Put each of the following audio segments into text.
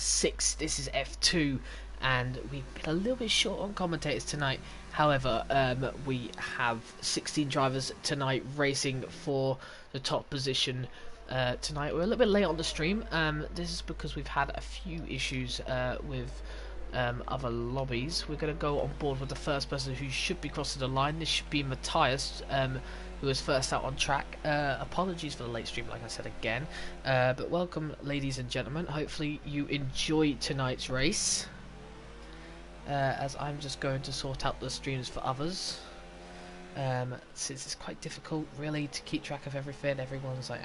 6. This is F2, and we've been a little bit short on commentators tonight. However, we have 16 drivers tonight racing for the top position. Tonight we're a little bit late on the stream. This is because we've had a few issues with other lobbies. We're going to go on board with the first person who should be crossing the line. This should be Matthias, who was first out on track. Apologies for the late stream, like I said again. But welcome, ladies and gentlemen. Hopefully you enjoy tonight's race. As I'm just going to sort out the streams for others. Since it's quite difficult, really, to keep track of everything. Everyone's like,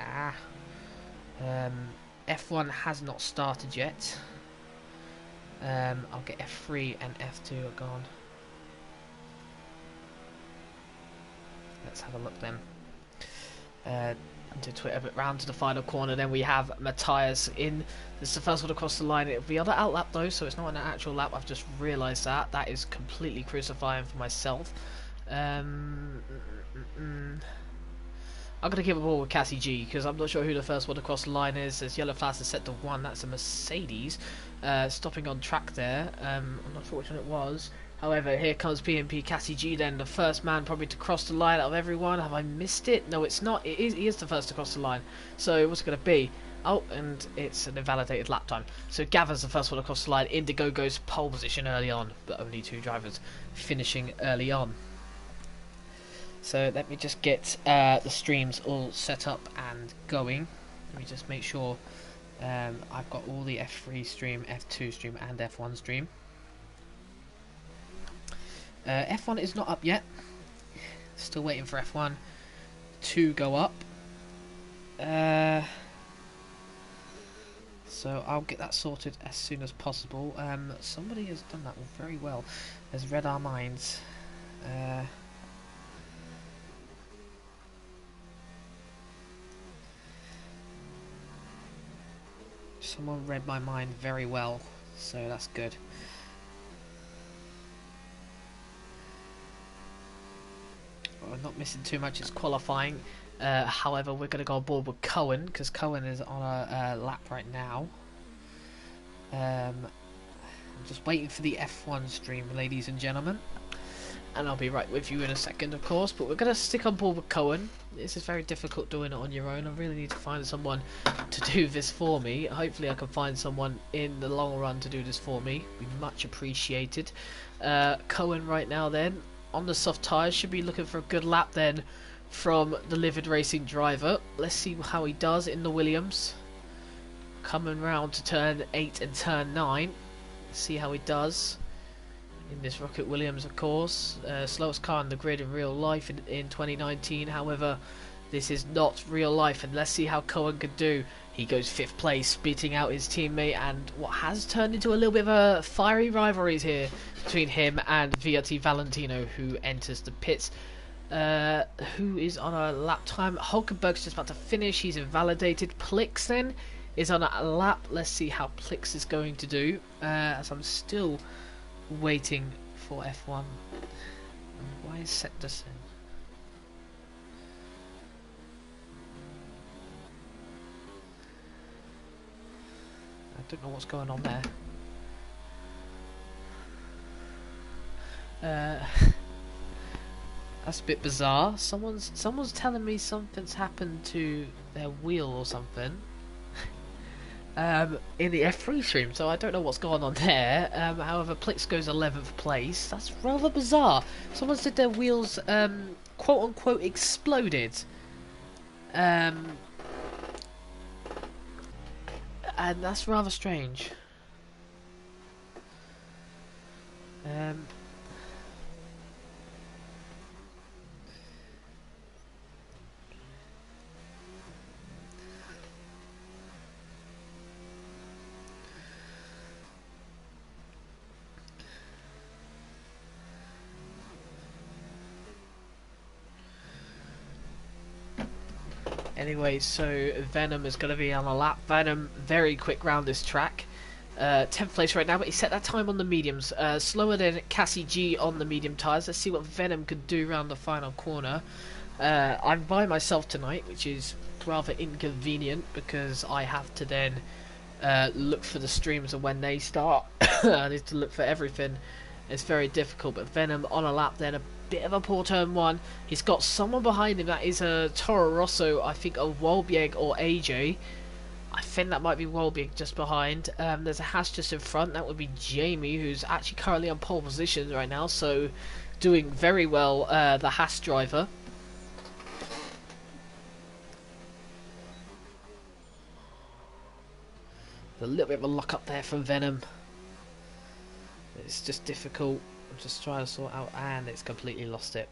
F1 has not started yet. I'll get F3 and F2 are gone. Let's have a look then. Into Twitter, but round to the final corner. Then we have Matthias in. This is the first one across the line. It'll be on the outlap though, so it's not an actual lap. I've just realised that. That is completely crucifying for myself. I'm going to keep a ball with Cassie G because I'm not sure who the first one across the line is. There's yellow flash is set to 1. That's a Mercedes stopping on track there. I'm not sure which one it was. However, here comes PMP Cassie G then, the first man probably to cross the line out of everyone. Have I missed it? No, it's not. He is the first to cross the line. So what's it going to be? Oh, and it's an invalidated lap time. So Gavin's the first one across the line. Indigo goes pole position early on, but only 2 drivers finishing early on. So let me just get the streams all set up and going. Let me just make sure I've got all the F3 stream, F2 stream and F1 stream. F1 is not up yet. Still waiting for F1 to go up. So I'll get that sorted as soon as possible. Somebody has done that very well. Has read our minds. Someone read my mind very well, so that's good. Well, I'm not missing too much, it's qualifying. However, we're going to go on board with Cohen, because Cohen is on a lap right now. I'm just waiting for the F1 stream, ladies and gentlemen. And I'll be right with you in a second, of course. But we're going to stick on board with Cohen. This is very difficult doing it on your own. I really need to find someone to do this for me. Hopefully I can find someone in the long run to do this for me. Be much appreciated. Cohen right now then, on the soft tyres, should be looking for a good lap then from the Livid Racing driver. Let's see how he does in the Williams. Coming round to turn 8 and turn 9. See how he does in this Rocket Williams, of course. Slowest car in the grid in real life in 2019. However, this is not real life, and let's see how Cohen could do. He goes 5th place, beating out his teammate, and what has turned into a little bit of a fiery rivalry here between him and VRT Valentino, who enters the pits. Who is on a lap time? Hulkenberg's just about to finish. He's invalidated. Plix then is on a lap. Let's see how Plix is going to do, as I'm still waiting for F1. Why is Septus in? I don't know what's going on there. That's a bit bizarre. Someone's telling me something's happened to their wheel or something. In the F3 stream, so I don't know what's going on there. However, Plix goes 11th place. That's rather bizarre. Someone said their wheels, quote unquote, exploded. And that's rather strange. Anyway, so Venom is going to be on a lap. Venom, very quick round this track. 10th place right now, but he set that time on the mediums. Slower than Cassie G on the medium tyres. Let's see what Venom could do around the final corner. I'm by myself tonight, which is rather inconvenient because I have to then look for the streams and when they start. I need to look for everything. It's very difficult, but Venom on a lap then, a bit of a poor turn one. He's got someone behind him that is a Toro Rosso, I think a Wolbieg or AJ. I think that might be Wolbieg just behind. There's a Haas just in front, that would be Jamie, who's actually currently on pole position right now, so doing very well, the Haas driver. A little bit of a lock up there from Venom. It's just difficult. I'm just trying to sort out, and it's completely lost it.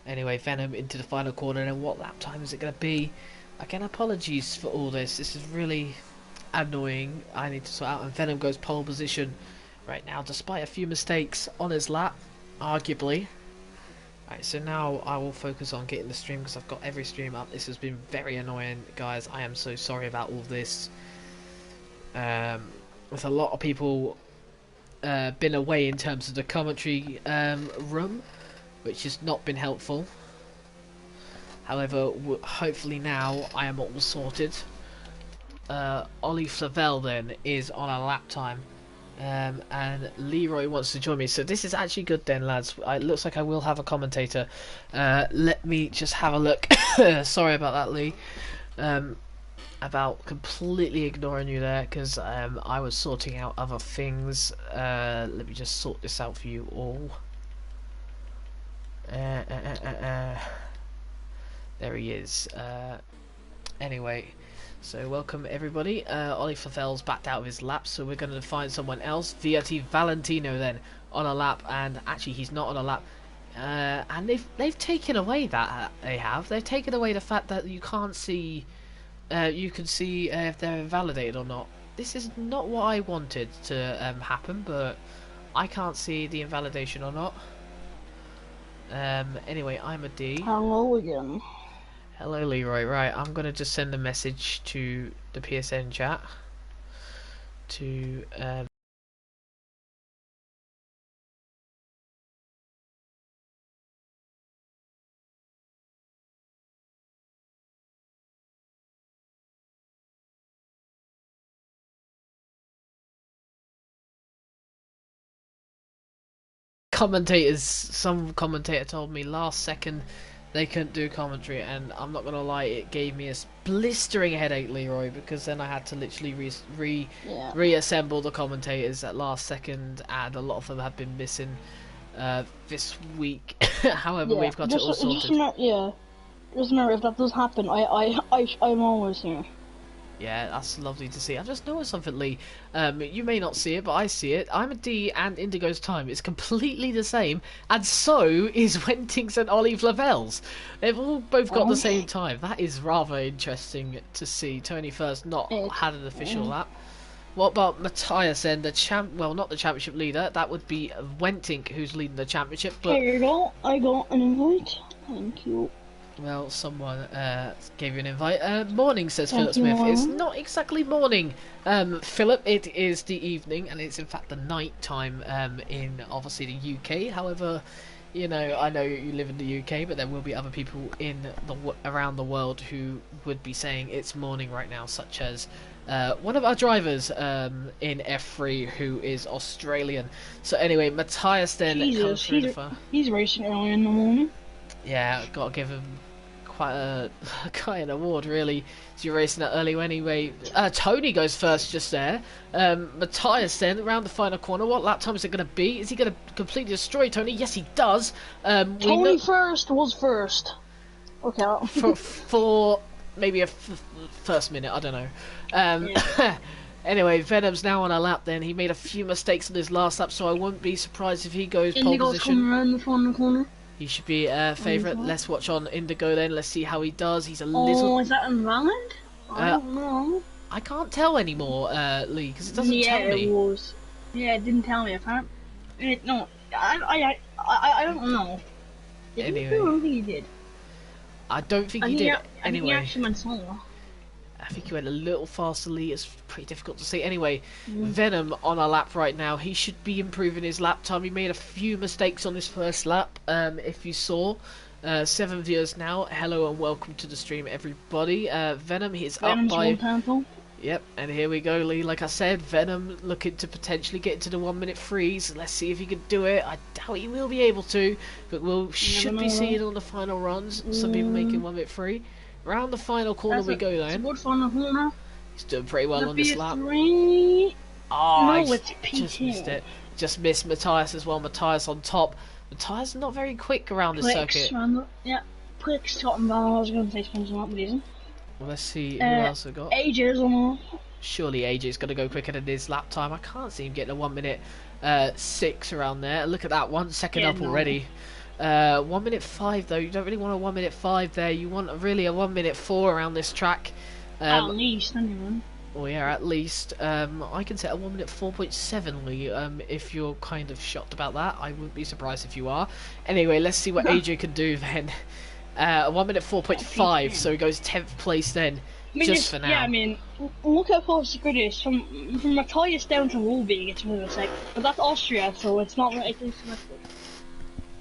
Anyway, Venom into the final corner, and what lap time is it going to be? Again, apologies for all this. This is really annoying. I need to sort out, and Venom goes pole position right now, despite a few mistakes on his lap, arguably. Right, so now I will focus on getting the stream because I've got every stream up. This has been very annoying, guys. I am so sorry about all this. With a lot of people been away in terms of the commentary room, which has not been helpful. However, hopefully now I am all sorted. Ollie Flavel then is on a lap time, and Leroy wants to join me, so this is actually good then, lads. It looks like I will have a commentator. Let me just have a look. Sorry about that, Lee, about completely ignoring you there, because I was sorting out other things. Let me just sort this out for you all. There he is. Anyway, so welcome everybody. Ollie Fafel's backed out of his lap, so we're going to find someone else. VRT Valentino then on a lap, and actually he's not on a lap. And they've taken away that they've taken away the fact that you can't see, you can see if they're invalidated or not. This is not what I wanted to happen, but I can't see the invalidation or not. Anyway, I'm a D. Hello again. Hello, Leroy. Right, I'm gonna just send a message to the PSN chat to commentators. Some commentator told me last second they couldn't do commentary, and I'm not gonna lie, it gave me a blistering headache, Leroy, because then I had to literally reassemble the commentators at last second, and a lot of them have been missing this week. However, we've got it all sorted. Just remember, if that does happen, I'm always here. Yeah, that's lovely to see. I've just noticed something, Lee. You may not see it, but I see it. I'm a D, and Indigo's time is completely the same, and so is Wenting's and Ollie Flavel's. They've all both got the same time. That is rather interesting to see. Tony first not had an official lap. What about Matthias then, well, not the championship leader. That would be Wenting who's leading the championship. But here you go. I got an invite. Thank you. Well, someone gave you an invite. Morning, says Philip Smith. It's not exactly morning, Philip. It is the evening, and it's in fact the night time in obviously the UK. However, you know, I know you live in the UK, but there will be other people in around the world who would be saying it's morning right now, such as one of our drivers in F3 who is Australian. So anyway, Matthias then comes through the far. He's racing early in the morning. Yeah, got to give him quite an award, really. So you're racing that early anyway. Tony goes first just there. Matthias then around the final corner. What lap time is it going to be? Is he going to completely destroy Tony? Yes, he does. Tony was first. Okay. for maybe a first minute, I don't know. Anyway, Venom's now on a lap then. He made a few mistakes in his last lap, so I wouldn't be surprised if he goes pole position. Coming around the final corner. He should be a favourite. Let's watch on Indigo then. Let's see how he does. He's a little... Oh, is that invalid? I don't know. I can't tell anymore, Lee, because it doesn't tell me. Yeah, it was. Yeah, it didn't tell me. No, I don't know. Anyway. I don't think he did. I don't think he did. Anyway. He actually went solo. I think he went a little faster, Lee. It's pretty difficult to see. Anyway, Venom on a lap right now. He should be improving his lap time. He made a few mistakes on his first lap, if you saw. 7 viewers now. Hello and welcome to the stream, everybody. Venom, he's Venom's up by... one temple. Yep, and here we go, Lee. Like I said, Venom looking to potentially get into the 1 minute freeze. Let's see if he can do it. I doubt he will be able to, but should be seeing on the final runs. Some people making 1 minute free. Round the final corner we go then. Good final corner. He's doing pretty well on this lap. Oh, No, it's P2. just missed it. Just missed Matthias as well. Matthias on top. Matthias not very quick around this circuit. Yeah, Quick's top and bottom. I was going to say Spencer up, but he isn't. Well, let's see who else we got. AJ's on. Surely AJ's going to go quicker than his lap time. I can't see him getting a 1 minute 6 around there. Look at that, 1 second up already. 1 minute 5 though. You don't really want a 1 minute 5 there. You want really a 1 minute 4 around this track. At least, anyway. Oh yeah, at least. I can set a 1 minute 4.7, Lee. If you're kind of shocked about that, I wouldn't be surprised if you are. Anyway, let's see what AJ can do then. 1 minute 4.5, so he goes 10th place then. Just for now. Yeah, I mean, look how close the grid is. From Matthias down to Wolby, it's really sick. But that's Austria, so it's not really close to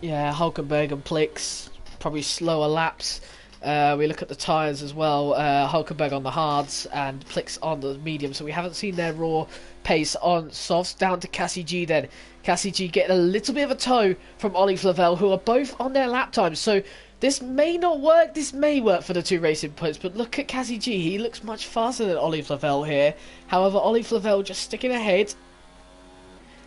Yeah, Hulkenberg and Plix, probably slower laps. We look at the tyres as well. Hulkenberg on the hards and Plix on the medium, so we haven't seen their raw pace on softs. Down to Cassie G then. Cassie G getting a little bit of a tow from Ollie Flavel, who are both on their lap times. So this may not work. This may work for the 2 racing points, but look at Cassie G. He looks much faster than Ollie Flavel here. However, Ollie Flavel just sticking ahead.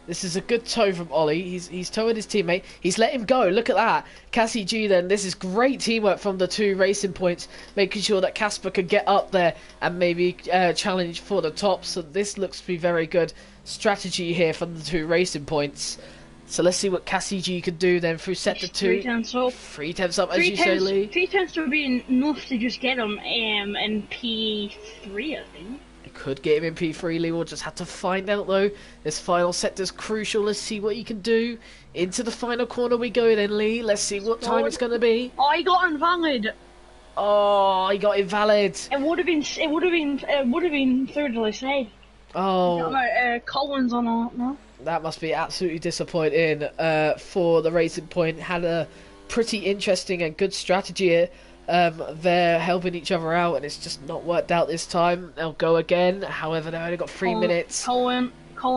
This is a good tow from Ollie. He's towing his teammate. He's let him go. Look at that. Cassie G then. This is great teamwork from the 2 racing points, making sure that Casper could get up there and maybe challenge for the top. So this looks to be very good strategy here from the 2 racing points. So let's see what Cassie G could do then through sector 2. 3 tenths up, as you say, Lee. 3 tenths would be enough to just get him in P3, I think. Could get him in P3, Lee. We'll just have to find out though. This final sector's crucial. Let's see what he can do. Into the final corner we go then, Lee. Let's see what time it's going to be. Oh, he got invalid. Oh, he got invalid. It would have been third, I say. Oh. Collins on now. That must be absolutely disappointing for the Racing Point. Had a pretty interesting and good strategy here. They're helping each other out, and it's just not worked out this time. They'll go again. However, they've only got 3 minutes. Colin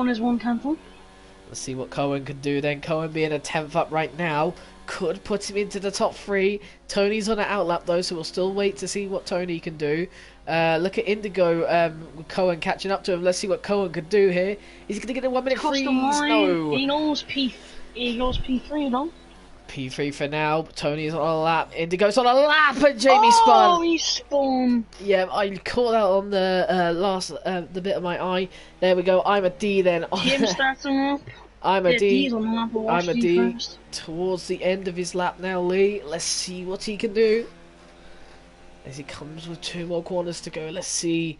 is 1 tenth. Let's see what Cohen can do then. Cohen being a 10th up right now could put him into the top 3. Tony's on an outlap though, so we'll still wait to see what Tony can do. Look at Indigo with Cohen catching up to him. Let's see what Cohen can do here. Is he going to get a 1 minute freeze? No. He goes P3, no? P3 for now. Tony's on a lap. Indigo's on a lap, and Jamie spun. Oh, he spun. Yeah, I caught that on the last the bit of my eye. There we go. I'm a D then. Jim starts him up. I'm a D. I'm a D. Towards the end of his lap now, Lee. Let's see what he can do. As he comes with 2 more corners to go. Let's see.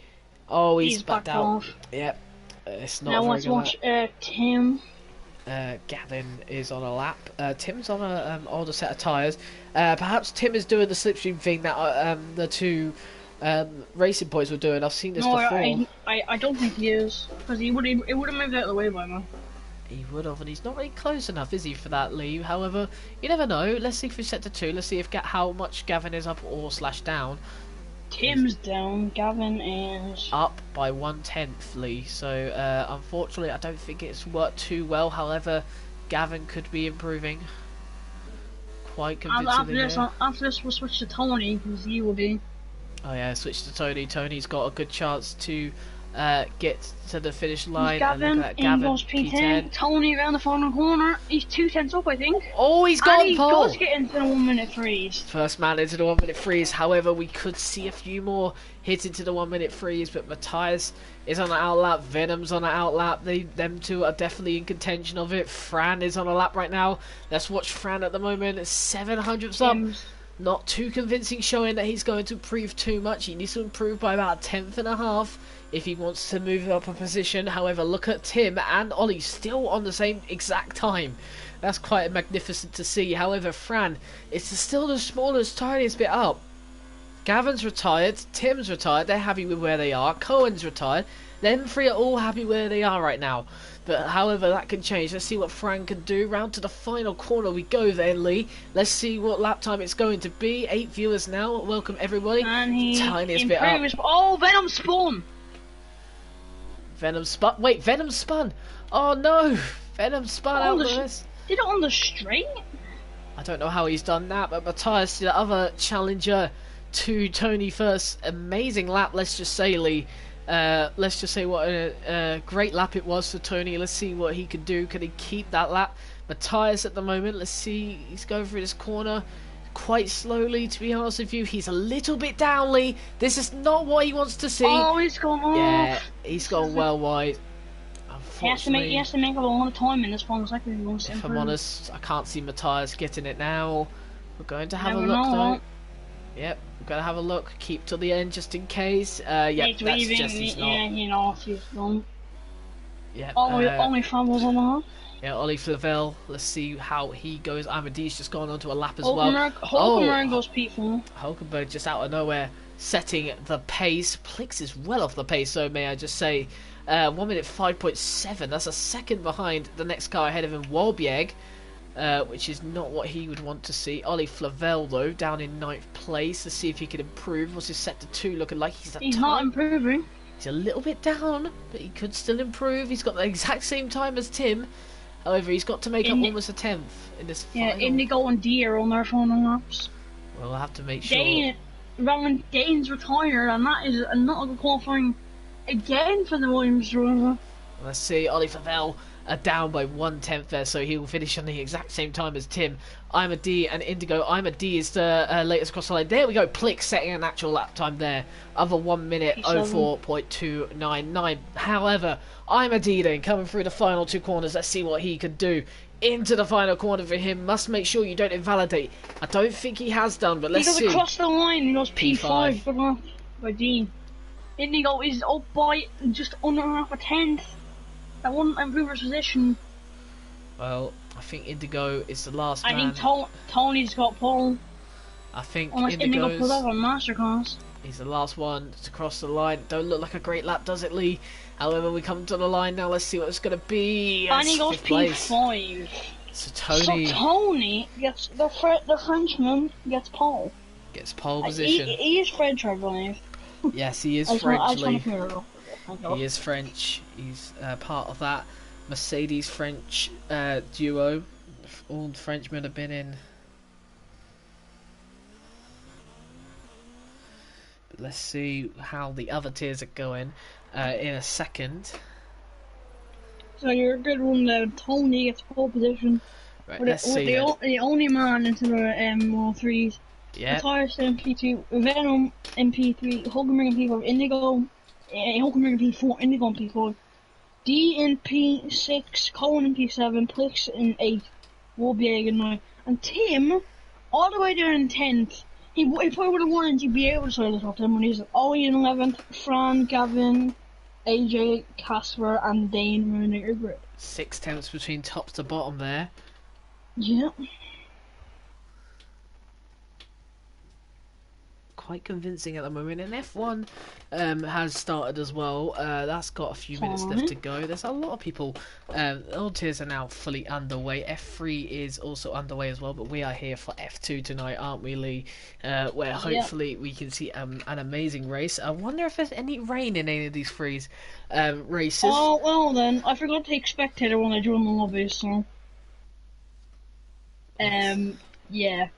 Oh, he's backed out. Yep. It's not now very let's good. watch Tim. Gavin is on a lap. Tim's on a older set of tyres. Perhaps Tim is doing the slipstream thing that the 2 racing points were doing. I've seen this before. I don't think he is, because it would have moved out of the way by now. He would have, and he's not really close enough, is he, for that lead? However, you never know. Let's see through sector 2. Let's see if how much Gavin is up or / down. Tim's down. Gavin is up by 1/10, Lee. So unfortunately, I don't think it's worked too well. However, Gavin could be improving quite convincingly. After this, we'll switch to Tony, because he will be. Oh yeah, switch to Tony. Tony's got a good chance to get to the finish line. Gavin, and look at that. Gavin, goes P10. Tony around the final corner. He's 2 tenths up, I think. Oh, he's gone and he pole. does get into the 1 minute freeze. First man into the 1 minute freeze. However, we could see a few more hit into the 1 minute freeze, but Matthias is on an outlap. Venom's on an outlap. Them 2 are definitely in contention of it. Fran is on a lap right now. Let's watch Fran at the moment. 700s up. Not too convincing, showing that he's going to improve too much. He needs to improve by about 1/10.5 if he wants to move up a position. However, look at Tim and Ollie still on the same exact time. That's quite magnificent to see. However, Fran is still the smallest, tiniest bit up. Gavin's retired, Tim's retired, they're happy with where they are, Cohen's retired, them three are all happy where they are right now. But however, that can change. Let's see what Frank can do. Round to the final corner we go then, Lee. Let's see what lap time it's going to be. 8 viewers now. Welcome everybody. And he Tiniest bit up. Oh, Venom spun! Venom spun. Wait, Venom spun. Oh no, Venom spun out of this. Did it on the straight? I don't know how he's done that, but Matthias, the other challenger to Tony first. Amazing lap, let's just say, Lee. Let's just say what a great lap it was for Tony. Let's see what he can do. Can he keep that lap? Matthias at the moment, let's see. He's going through this corner quite slowly, to be honest with you. He's a little bit down, Lee. This is not what he wants to see. Oh, he's gone off. Yeah, he's gone well wide. He has to make a lot of time in this one second if he wants to If improve. I'm honest, I can't see Matthias getting it now. We're going to have a Never look, know. though. Yep, we're going to have a look. Keep till the end, just in case. Yep, He's that's leaving. just he's not. Yeah, you know, he's gone. Yep, Only fumbles on the half. yeah, Ollie Flavel. Let's see how he goes. Amadee's just gone onto a lap as Hulkenberg goes P4. Hulkenberg just out of nowhere setting the pace. Plix is well off the pace, so may I just say. 1 minute 5.7. That's a second behind the next car ahead of him, Walbieg, which is not what he would want to see. Ollie Flavel, though, down in 9th place. Let's see if he can improve. What's his set to 2 looking like? He's not improving. He's a little bit down, but he could still improve. He's got the exact same time as Tim. However, he's got to make up almost a 10th in this final. Yeah, Indigo and D are on their final laps. We'll have to make sure. Gaines retired, and that is not a good qualifying again for the Williams driver. Let's see, Ollie Flavel down by 1/10 there, so he will finish on the exact same time as Tim. I'm a D and Indigo. I'm a D is the latest cross the line. There we go. Plix setting an actual lap time there of a 1 minute 04.299. However, I'm a D then coming through the final 2 corners. Let's see what he can do. Into the final corner for him. Must make sure you don't invalidate. I don't think he has done, but let's see. He goes across the line. He goes P5. P5. By Dean. Indigo is up by just under half a 10th. That wouldn't improve his position. Well, I think Indigo is the last man. I think Tony's got pole. I think Unless Indigo pulls Indigo's... up on Masterclass. He's the last one to cross the line. Don't look like a great lap, does it, Lee? However, we come to the line now. Let's see what it's going to be. And he goes Place. P5. So Tony gets the Frenchman gets pole. gets pole position. He is French, I believe. Yes, he is French, Lee. He is French. He's part of that Mercedes French duo. All Frenchmen have been in. But let's see how the other tiers are going in a second. So you're a good one there. Tony gets pole position. Right, let's see. The only man into the M3s. Yeah. Matthias in P2, Venom in P3, Hulkenberg in P4, Indigo, Hulkenberg in P4, Indigo in P4, D in P6, Cohen in P7, Plix in 8, Warbieg in 9, and Tim, all the way down in 10th. He probably would have wanted to be able to say the top 10 when he's Ollie in 11th, Fran, Gavin, AJ, Casper, and Dane running your grid. 6/10 between top to bottom there. Yeah. Quite convincing at the moment, and F1 has started as well. That's got a few minutes left to go. There's a lot of people. All tiers are now fully underway. F3 is also underway as well, but we are here for F2 tonight, aren't we, Lee? Where hopefully we can see an amazing race. I wonder if there's any rain in any of these races. Oh, well then, I forgot to take spectator when I joined the lobby, so... yeah.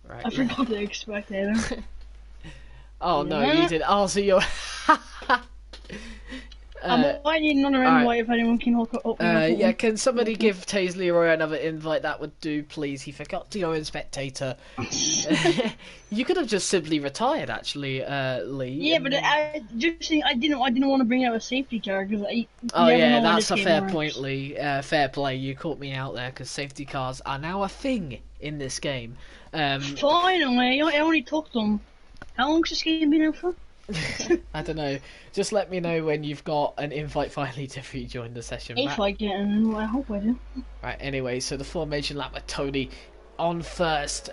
Right, I forgot to expect it. Oh no, you did. Oh, so you're. I need another invite if anyone can hook up. Yeah, can somebody give Taze Leroy another invite? That would do, please. He forgot to go in spectator. You could have just simply retired, actually, Lee. Yeah, but I didn't want to bring out a safety car because that's a fair point, Lee. Fair play. You caught me out there because safety cars are now a thing in this game. Finally, I only took them. How long's this game been out for? I don't know. Just let me know when you've got an invite finally to rejoin the session. If I get an I hope I do. Right, anyway, so the formation lap with Tony on first.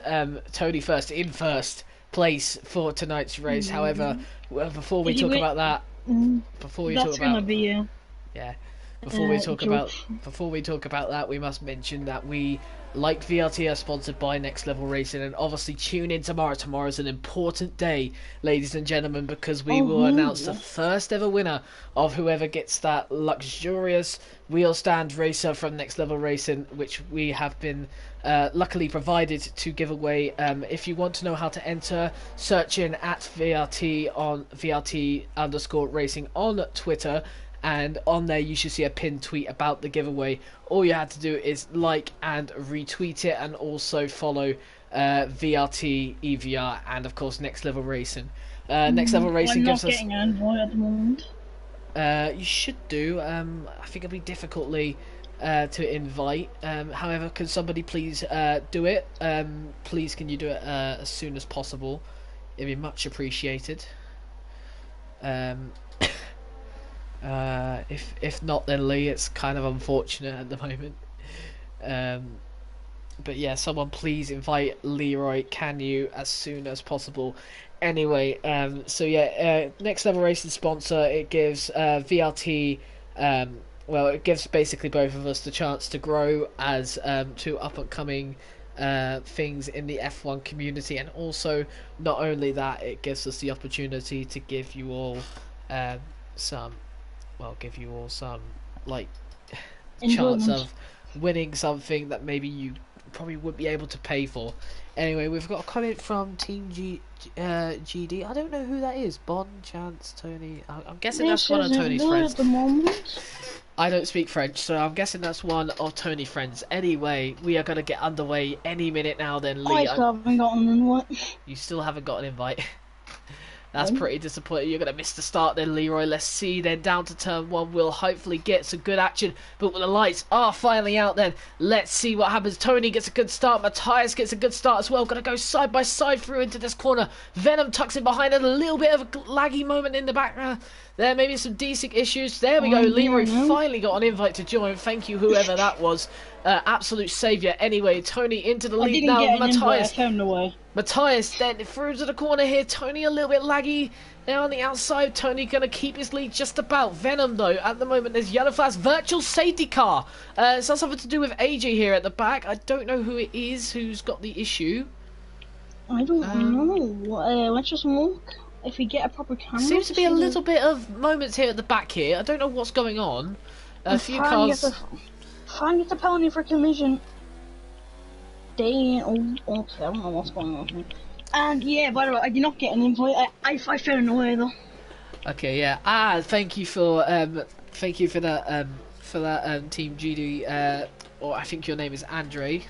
Tony first, in first. place for tonight's race. However, before we If he talk win- about that, before we talk That's gonna about be a yeah, before we talk joke. about that, we must mention that we, like VRT, are sponsored by Next Level Racing, and obviously tune in tomorrow. Tomorrow's an important day, ladies and gentlemen, because we will announce the first ever winner of whoever gets that luxurious wheel stand racer from Next Level Racing, which we have been luckily provided to give away. If you want to know how to enter, search in at VRT on VRT_racing on Twitter. And on there you should see a pinned tweet about the giveaway. All you had to do is like and retweet it, and also follow VRT, EVR, and of course Next Level Racing. Next Level Racing gives us... I'm not getting an invite at the moment. You should do. I think it'll be difficultly to invite. However, can somebody please do it? Please, can you do it as soon as possible? It'd be much appreciated. If not, then Lee, it's kind of unfortunate at the moment. But yeah, someone please invite Leroy, can you, as soon as possible. Anyway, so yeah, Next Level Racing sponsor, it gives VRT, well, it gives basically both of us the chance to grow as two up and coming things in the F1 community, and also not only that, it gives us the opportunity to give you all some like chance of winning something that maybe you probably wouldn't be able to pay for. Anyway, we've got a comment from Team GD. I don't know who that is. Bon, Chance, Tony. I'm guessing that's one of Tony's friends. At the moment. I don't speak French, so I'm guessing that's one of Tony's friends. Anyway, we are going to get underway any minute now then, Lee. I still haven't gotten an invite. You still haven't got an invite. That's pretty disappointing. You're going to miss the start then, Leroy. Let's see then, down to turn one. We'll hopefully get some good action. But when the lights are finally out then, let's see what happens. Tony gets a good start. Matthias gets a good start as well. Going to go side by side through into this corner. Venom tucks in behind it. A little bit of a laggy moment in the background. There may be some desync issues. There we go. Leroy finally got an invite to join. Thank you, whoever that was. Absolute saviour. Anyway, Tony into the lead now. Matthias then through to the corner here. Tony a little bit laggy there on the outside. Tony going to keep his lead just about. Venom, though, at the moment, there's yellow flags. Virtual safety car. It's not something to do with AJ here at the back. I don't know who it is who's got the issue. I don't know. Let's just look. If we get a proper camera. Seems to be a little bit of moments here at the back here. I don't know what's going on. A few cars. Try and get the penalty for collision. Okay, I don't know what's going on here. And yeah, by the way, I did not get an invite. I found a way though. Okay, yeah. Thank you for that. Team GD. Or I think your name is Andre.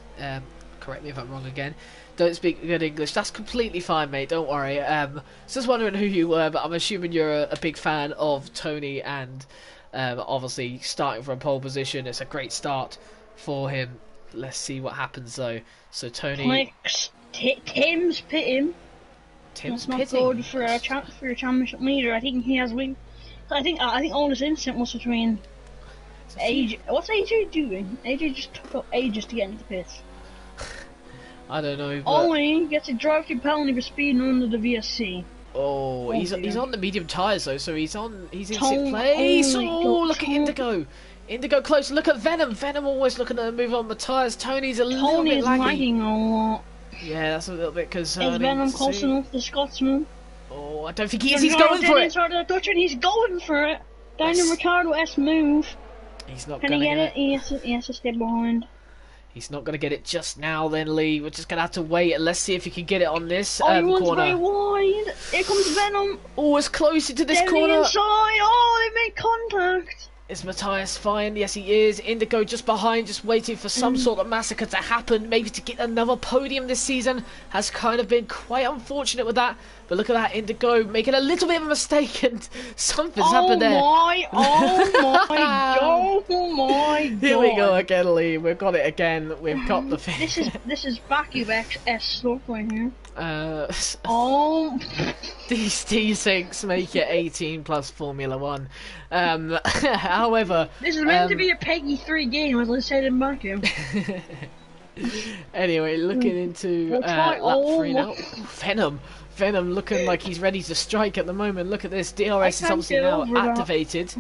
Correct me if I'm wrong again. Don't speak good English. That's completely fine, mate. Don't worry. Just wondering who you were, but I'm assuming you're a big fan of Tony, and obviously starting from pole position. It's a great start for him. Let's see what happens though. So Tony. Tim's pitting. That's not good for a championship leader. I think he has win. I think all this incident was between AJ. What's AJ doing? AJ just took up ages to get into the pits. I don't know. But... Ollie gets a drive-through penalty for speeding under the VSC. Oh, he's on the medium tyres though, so he's in sixth place. Look at Indigo. Indigo close. Look at Venom. Venom always looking to move on the tyres. Tony's a little bit laggy. Lagging a lot. Yeah, that's a little bit concerning. Is Venom close enough, the Scotsman? Oh, I don't think he is. He's going for it. He's going for it. Daniel Ricciardo S move. He's not going to get it. He has to stay behind. He's not going to get it just now then, Lee. We're just going to have to wait and let's see if he can get it on this he runs corner. very wide. Here comes Venom. Oh, it's close into this corner. Inside. Oh, they made contact. Is Matthias fine? Yes, he is. Indigo just behind, just waiting for some sort of massacre to happen. Maybe to get another podium this season. Has kind of been quite unfortunate with that. But look at that, Indigo making a little bit of a mistake and something's happened there. Oh my god. Here we go again, Lee. We've got it again. We've got the thing. This is Baku XS stuff right here. These T6 make it 18 plus Formula 1. However... This is meant to be a Peggy 3 game, as I said in Baku. Anyway, looking into We'll try lap all 3 now. look- Venom looking like he's ready to strike at the moment. Look at this. I DRS is can't obviously get now over that. activated.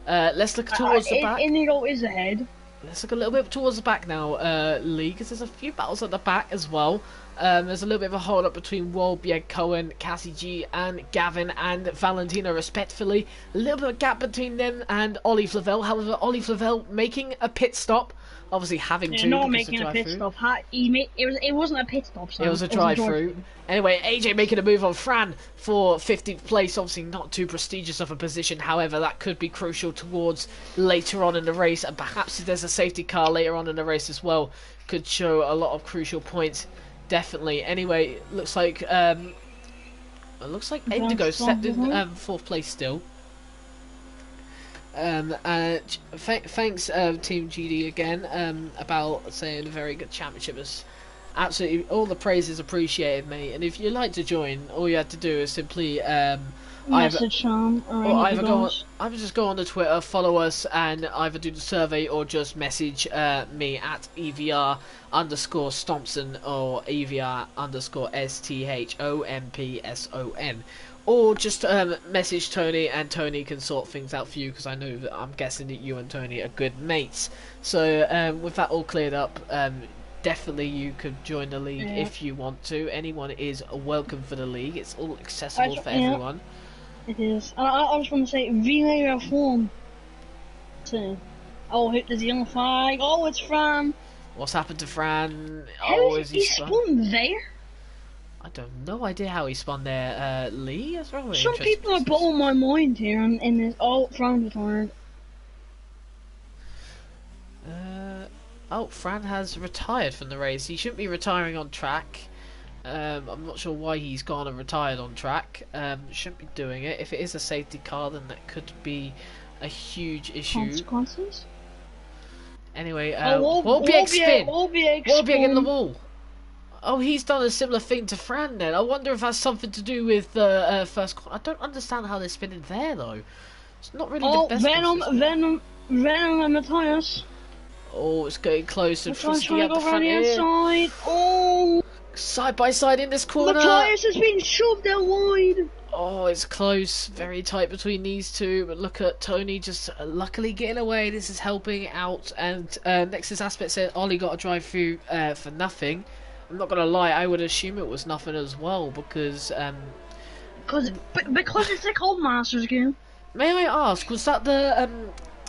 Let's look towards the back. Indigo is ahead. Let's look a little bit towards the back now, Lee, because there's a few battles at the back as well. There's a little bit of a hold up between Wolbieg, Cohen, Cassie G, and Gavin and Valentina, respectively. A little bit of a gap between them and Ollie Flavel. However, Ollie Flavel making a pit stop, obviously having to. Not making a pit stop. It wasn't a pit stop. It was a drive-through. Anyway, AJ making a move on Fran for 15th place. Obviously not too prestigious of a position. However, that could be crucial towards later on in the race. And perhaps if there's a safety car later on in the race as well, could show a lot of crucial points. Definitely. Anyway, looks like Indigo stepped in 4th place still. Thanks Team GD again about saying a very good championship. Is absolutely all the praise is appreciated, mate. And if you'd like to join, all you have to do is simply message Sean or either just go on the Twitter, follow us, and either do the survey or just message me at EVR_Stompson or EVR_STHOMPSON. Or just message Tony, and Tony can sort things out for you, because I know that I'm guessing that you and Tony are good mates. So with that all cleared up, definitely you could join the league if you want to. Anyone is welcome for the league. It's all accessible for everyone. It is. I just want to say, Villa form. Oh, there's a young flag. Oh, it's Fran. What's happened to Fran? Is he spun there? I don't no idea how he spun there, Lee. That's really Some people are blowing my mind here in this. Oh, Fran retired. Fran has retired from the race. He shouldn't be retiring on track. I'm not sure why he's gone and retired on track. Shouldn't be doing it. If it is a safety car, then that could be a huge issue. Consequences? Anyway, Wolbieg spin! Wolbieg in the wall! Oh, he's done a similar thing to Fran then. I wonder if that's something to do with the first corner. I don't understand how they're spinning there though. It's not really the best. Venom and Matthias. Oh, it's getting close and Frisky at the front here. Inside. Oh! Side by side in this corner. Matthias has been shoved out wide. Oh, it's close. Very tight between these two. But look at Tony just luckily getting away. This is helping out. And Nexus Aspect said Ollie got a drive through for nothing. I'm not going to lie. I would assume it was nothing as well because it's a Cold Masters game. May I ask, was that the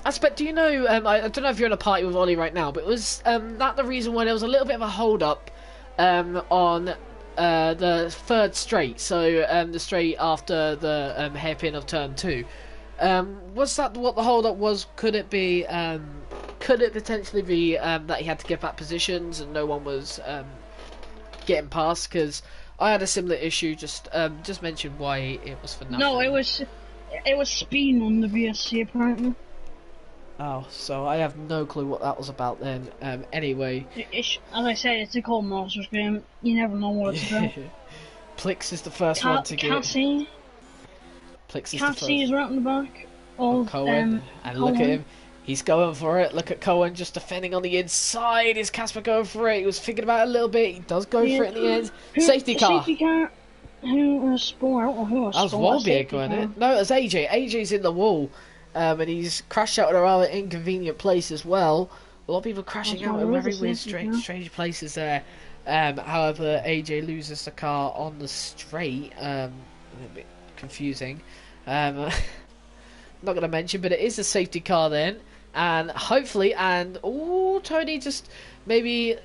Aspect, do you know, I don't know if you're in a party with Ollie right now, but was that the reason why there was a little bit of a hold up on the third straight, so the straight after the hairpin of turn 2? Was that what the hold up was? Could it be, could it potentially be that he had to give back positions and no one was getting past? Because I had a similar issue, just mention why it was for nothing. No, it was speeding on the VSC apparently. Oh, so I have no clue what that was about then. Anyway. As I said, it's a Cold Masters game. You never know what it's about. Plix is the first one to get. Cassie. Plix is Cassie is right in the back. Cohen. And look at him. He's going for it. Look at Cohen just defending on the inside. Is Casper going for it? He was thinking about it a little bit. He does go for it in the end. Safety car. Who was Spore? I don't know who was That was Wolbieg, wasn't it? No, it was AJ. AJ's in the wall. And he's crashed out at a rather inconvenient place as well. A lot of people crashing out in very weird, strange places there. However, AJ loses the car on the straight. A little bit confusing. Not going to mention, but it is a safety car then. And hopefully, Tony just maybe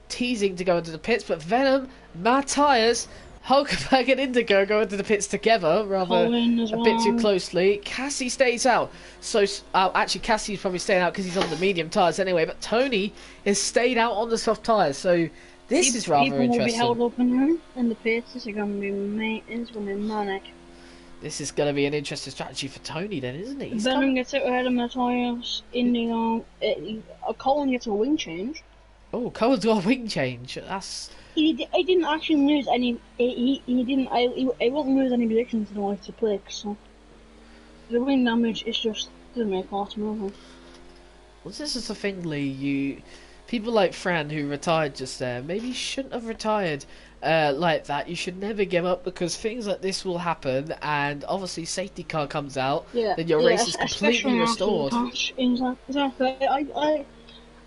teasing to go into the pits. But Venom, Matthias, Hulkenberg and Indigo go into the pits together, rather a bit too closely. Cassie stays out. So, actually, Cassie's probably staying out because he's on the medium tyres anyway. But Tony has stayed out on the soft tyres. So, this is rather interesting. People will be held up in the pits. This is going to be manic. This is going to be an interesting strategy for Tony then, isn't it? Venom gets out ahead of Matthias. Indigo. Colin gets a wing change. Oh, Cohen's got a wing change. That's... He didn't actually lose any. He won't lose any positions to the likes of Plix. So the wing damage is just doesn't make a lot of movement. Well, this is the thing, Lee. people like Fran who retired just there maybe shouldn't have retired like that. You should never give up because things like this will happen, and obviously safety car comes out, Yeah, then your yeah, race is completely restored. Exactly.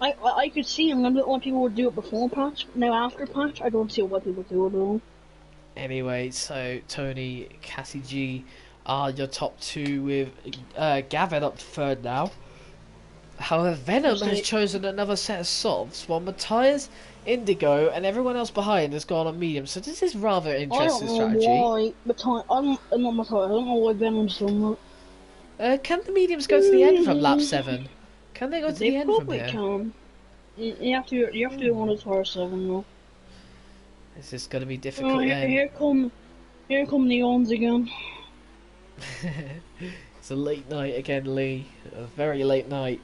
I could see and limit what people would do it before patch. Now after patch, I don't see what people do at all. Anyway, so Tony, Cassie G are your top two with Gavin up third now. However, Venom has chosen another set of softs, while Matthias, Indigo, and everyone else behind has gone on medium. So this is rather interesting strategy. I don't know why Matthias. I'm not Matthias. I don't know why Venom's done that. Can the mediums go to the end from lap 7? Can they go to the end from here? They probably can. You have to do one of Tire 7 though. This is going to be difficult then. Here come the ons again. It's a late night again, Lee. A very late night.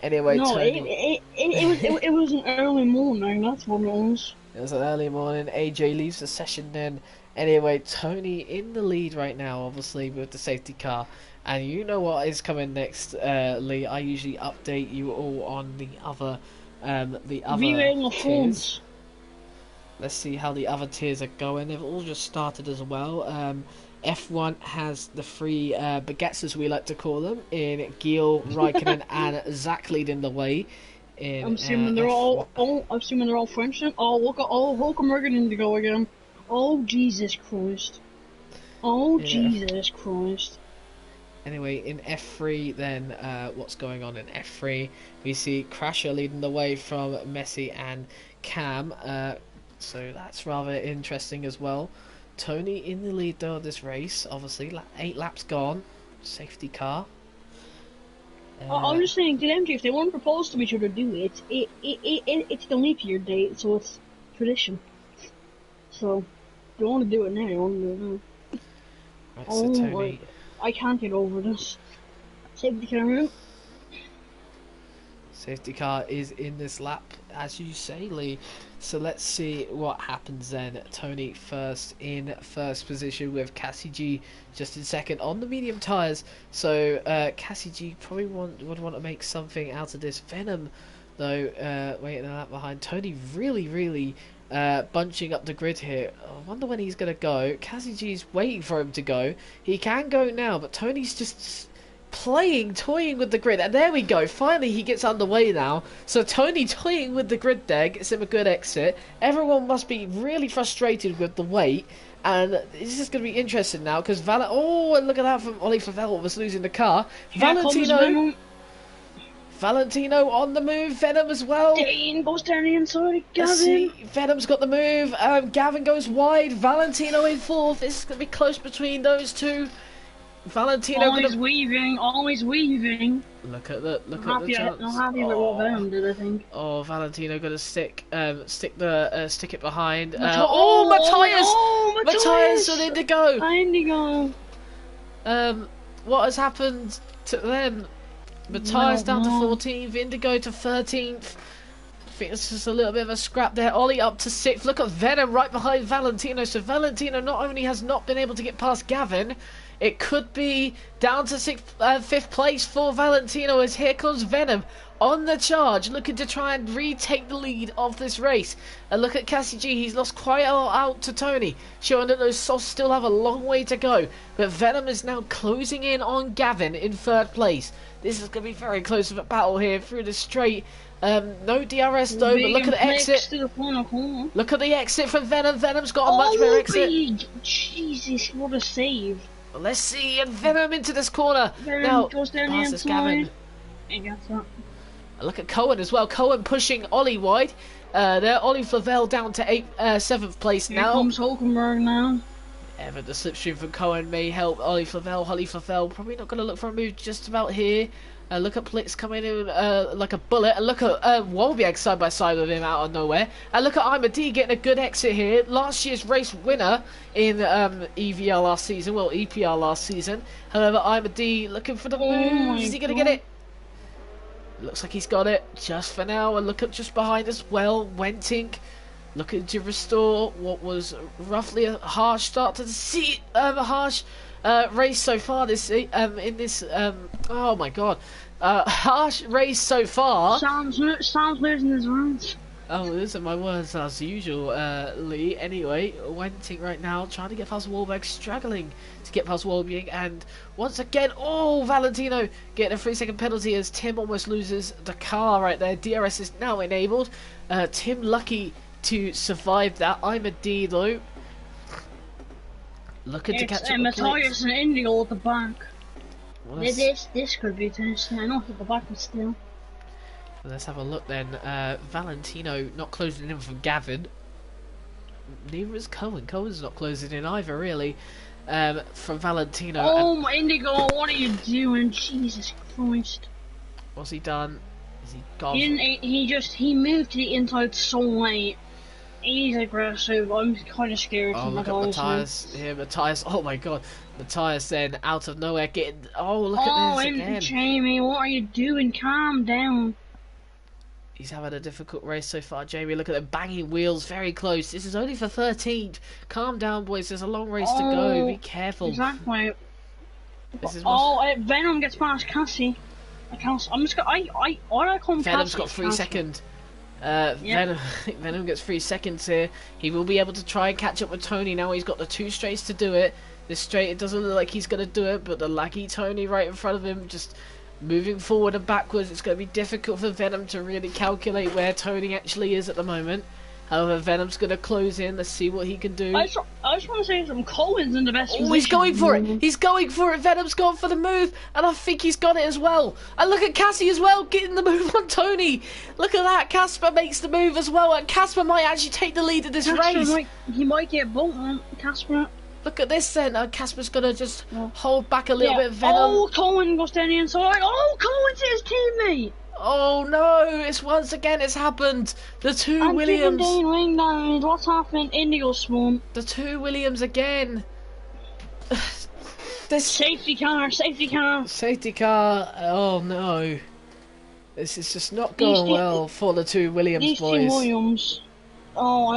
Anyway, no, Tony... it was an early morning, that's what it was. It was an early morning. AJ leaves the session then. Anyway, Tony in the lead right now, obviously, with the safety car. And you know what is coming next, Lee. I usually update you all on the other tiers. Let's see how the other tiers are going. They've all just started as well. F1 has the three baguettes, as we like to call them, in Gil, Raikkonen, and Zach leading the way. I'm assuming they're all. I'm assuming they're all French. Oh, look at Hulkenberg Indigo again. Oh Jesus Christ! Oh yeah. Jesus Christ! Anyway, in F3, then what's going on in F3? We see Crasher leading the way from Messi and Cam. So that's rather interesting as well. Tony in the lead though of this race. Obviously, 8 laps gone. Safety car. I'm just saying, to them, if they want to propose to each other, do it. It's the leap year date, so it's tradition. So, they want to do it now. They want to do it now. Right, so Tony. I can't get over this. Safety car. Safety car is in this lap, as you say, Lee. So let's see what happens then. Tony first in first position with Cassie G just in second on the medium tyres. So Cassie G probably would want to make something out of this. Venom, though, waiting a lap behind. Tony really bunching up the grid here. I wonder when he's going to go. Cassie G's waiting for him to go. He can go now, but Tony's just... toying with the grid, and there we go. Finally he gets underway now. So Tony toying with the grid there gets him a good exit. Everyone must be really frustrated with the wait, and this is going to be interesting now because oh, and look at that from Ollie Favell was losing the car. Valentino on the move. Venom as well. Dane goes down the inside. Gavin. Venom's got the move. Gavin goes wide. Valentino in fourth. This is going to be close between those two. Valentino always weaving. Look at the chance. I'm happy with what Venom did, I think. Oh, Valentino gonna stick it behind. Matthias and Indigo. What has happened to them? Matthias down to 14th, Indigo to 13th. I think it's just a little bit of a scrap there. Ollie up to 6th. Look at Venom right behind Valentino. So Valentino not only has not been able to get past Gavin, it could be down to 5th place for Valentino as here comes Venom on the charge, looking to try and retake the lead of this race. And look at Cassie G, he's lost quite a lot out to Tony, showing that those softs still have a long way to go. But Venom is now closing in on Gavin in 3rd place. This is going to be very close of a battle here through the straight. No DRS though, but look at the exit. Look at the exit from Venom. Venom's got a much better exit. Jesus, what a save. Well, let's see, and Venom into this corner. Venom now, goes down the inside. He gets that. Look at Cohen as well. Cohen pushing Ollie wide. There, Ollie Flavelle down to 7th place now. Here comes Hulkenberg now. Ever the slipstream from Cohen may help Ollie Flavelle. Ollie Flavelle probably not going to look for a move just about here. Look at Blitz coming in like a bullet. And look at Wolbiag side by side with him out of nowhere. And look at Imadi getting a good exit here. Last year's race winner in EVR last season. Well, EPR last season. However, Imadi looking for the move. Is he going to get it? Looks like he's got it just for now. And look at just behind as well. Wentink looking to restore what was roughly a harsh start to the seat. A harsh race so far this in this oh my god, harsh race so far. Sam's losing his words. Oh, those are my words as usual, Lee. Anyway, Wenting right now, trying to get past Wahlberg, struggling to get past Wahlberg, and once again, oh, Valentino getting a 3-second penalty as Tim almost loses the car right there. DRS is now enabled. Tim lucky to survive that. I'm a D though. Looking to catch up with Matthias and Indigo at the back. Well, this could be interesting. I know at the back, but still. Let's have a look then. Valentino not closing in from Gavin. Neither is Cohen. Cohen's not closing in either, really. From Valentino. Oh, my Indigo, what are you doing? Jesus Christ. What's he done? Is he gone? He moved to the inside so late. He's aggressive. I'm kind of scared. Oh, look at Matthias. Here, Matthias. Oh my god. Matthias then out of nowhere getting. Oh, look at this again. Jamie, what are you doing? Calm down. He's having a difficult race so far, Jamie. Look at them banging wheels, very close. This is only for 13th. Calm down, boys. There's a long race to go. Be careful. Exactly. Venom gets past Cassie. I'm just gonna. I call him Venom's got 3 seconds. Venom gets 3 seconds here. He will be able to try and catch up with Tony now. He's got the 2 straights to do it. This straight, it doesn't look like he's gonna do it, but the laggy Tony right in front of him just. Moving forward and backwards, it's going to be difficult for Venom to really calculate where Tony actually is at the moment. However, Venom's going to close in. Let's see what he can do. I just want to say some Cohen's in the best position. He's going for it. He's going for it. Venom's gone for the move, and I think he's got it as well. And look at Cassie as well, getting the move on Tony. Look at that. Casper makes the move as well, and Casper might actually take the lead of this race. He might get bumped on Casper. Look at this then. Casper's going to just hold back a little bit. Venom. Oh, Cohen goes down the inside. Oh, Cohen's his teammate. Oh no! It's once again. It's happened. The two Williams. Ring down. What's happening? Indigo spawn. The two Williams again. This safety car. Safety car. Safety car. Oh no! This is just not going well for the two Williams boys. These two Williams. Oh,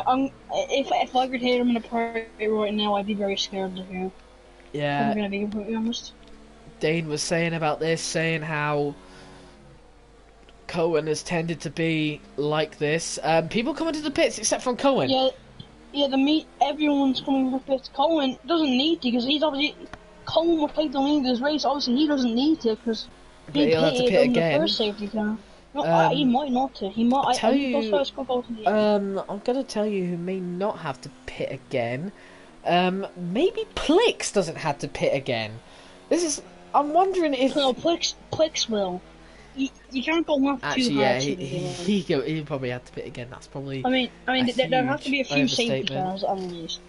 if I could hit him in a party right now, I'd be very scared of him. Yeah. I'm gonna be completely honest. Dane was saying about this, saying how Cohen has tended to be like this. People coming to the pits except from Cohen. Yeah. Everyone's coming to the pits. Cohen doesn't need to because he's obviously Cohen will take the lead of this race. Obviously, he doesn't need to because he'll have to pit again. The first safety car. No, he might not to. He might. I'm gonna tell you who may not have to pit again. Maybe Plix doesn't have to pit again. I'm wondering if. No, Plix will. You can't go off too hard. He'll probably have to pit again. That's probably. I mean, there have to be a few safety cars at least.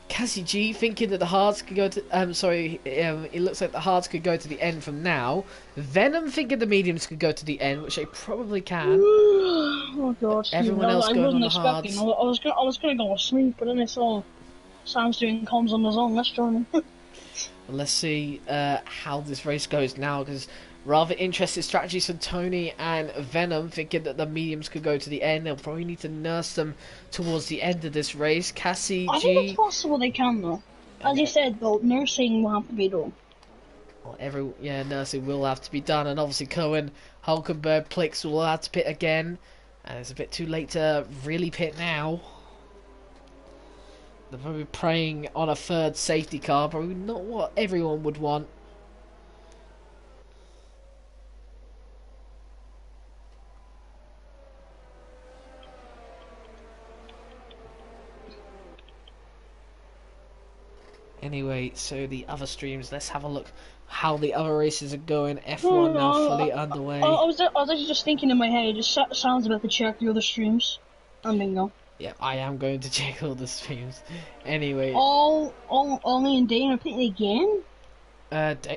Cassie G thinking that the hards could go to. It looks like the hards could go to the end from now. Venom thinking the mediums could go to the end, which they probably can. Oh god! Everyone else going on the hards. I was gonna go to sleep, but then I saw Sam's doing comms on his own. Let's join him. Let's see how this race goes now, because rather interesting strategies from Tony and Venom, thinking that the mediums could go to the end. They'll probably need to nurse them towards the end of this race. Cassie G. I think it's possible they can though. As you said though, nursing will have to be done. Well, nursing will have to be done, and obviously Cohen, Hulkenberg, Plix will have to pit again, and it's a bit too late to really pit now. They're probably preying on a third safety car, probably not what everyone would want. Anyway, so the other streams, let's have a look how the other races are going. F1 now fully underway. I was actually just thinking in my head, it just sounds about to check the other streams. And bingo. Yeah, I am going to check all the streams. Anyway. Ollie and Dane are pitting again?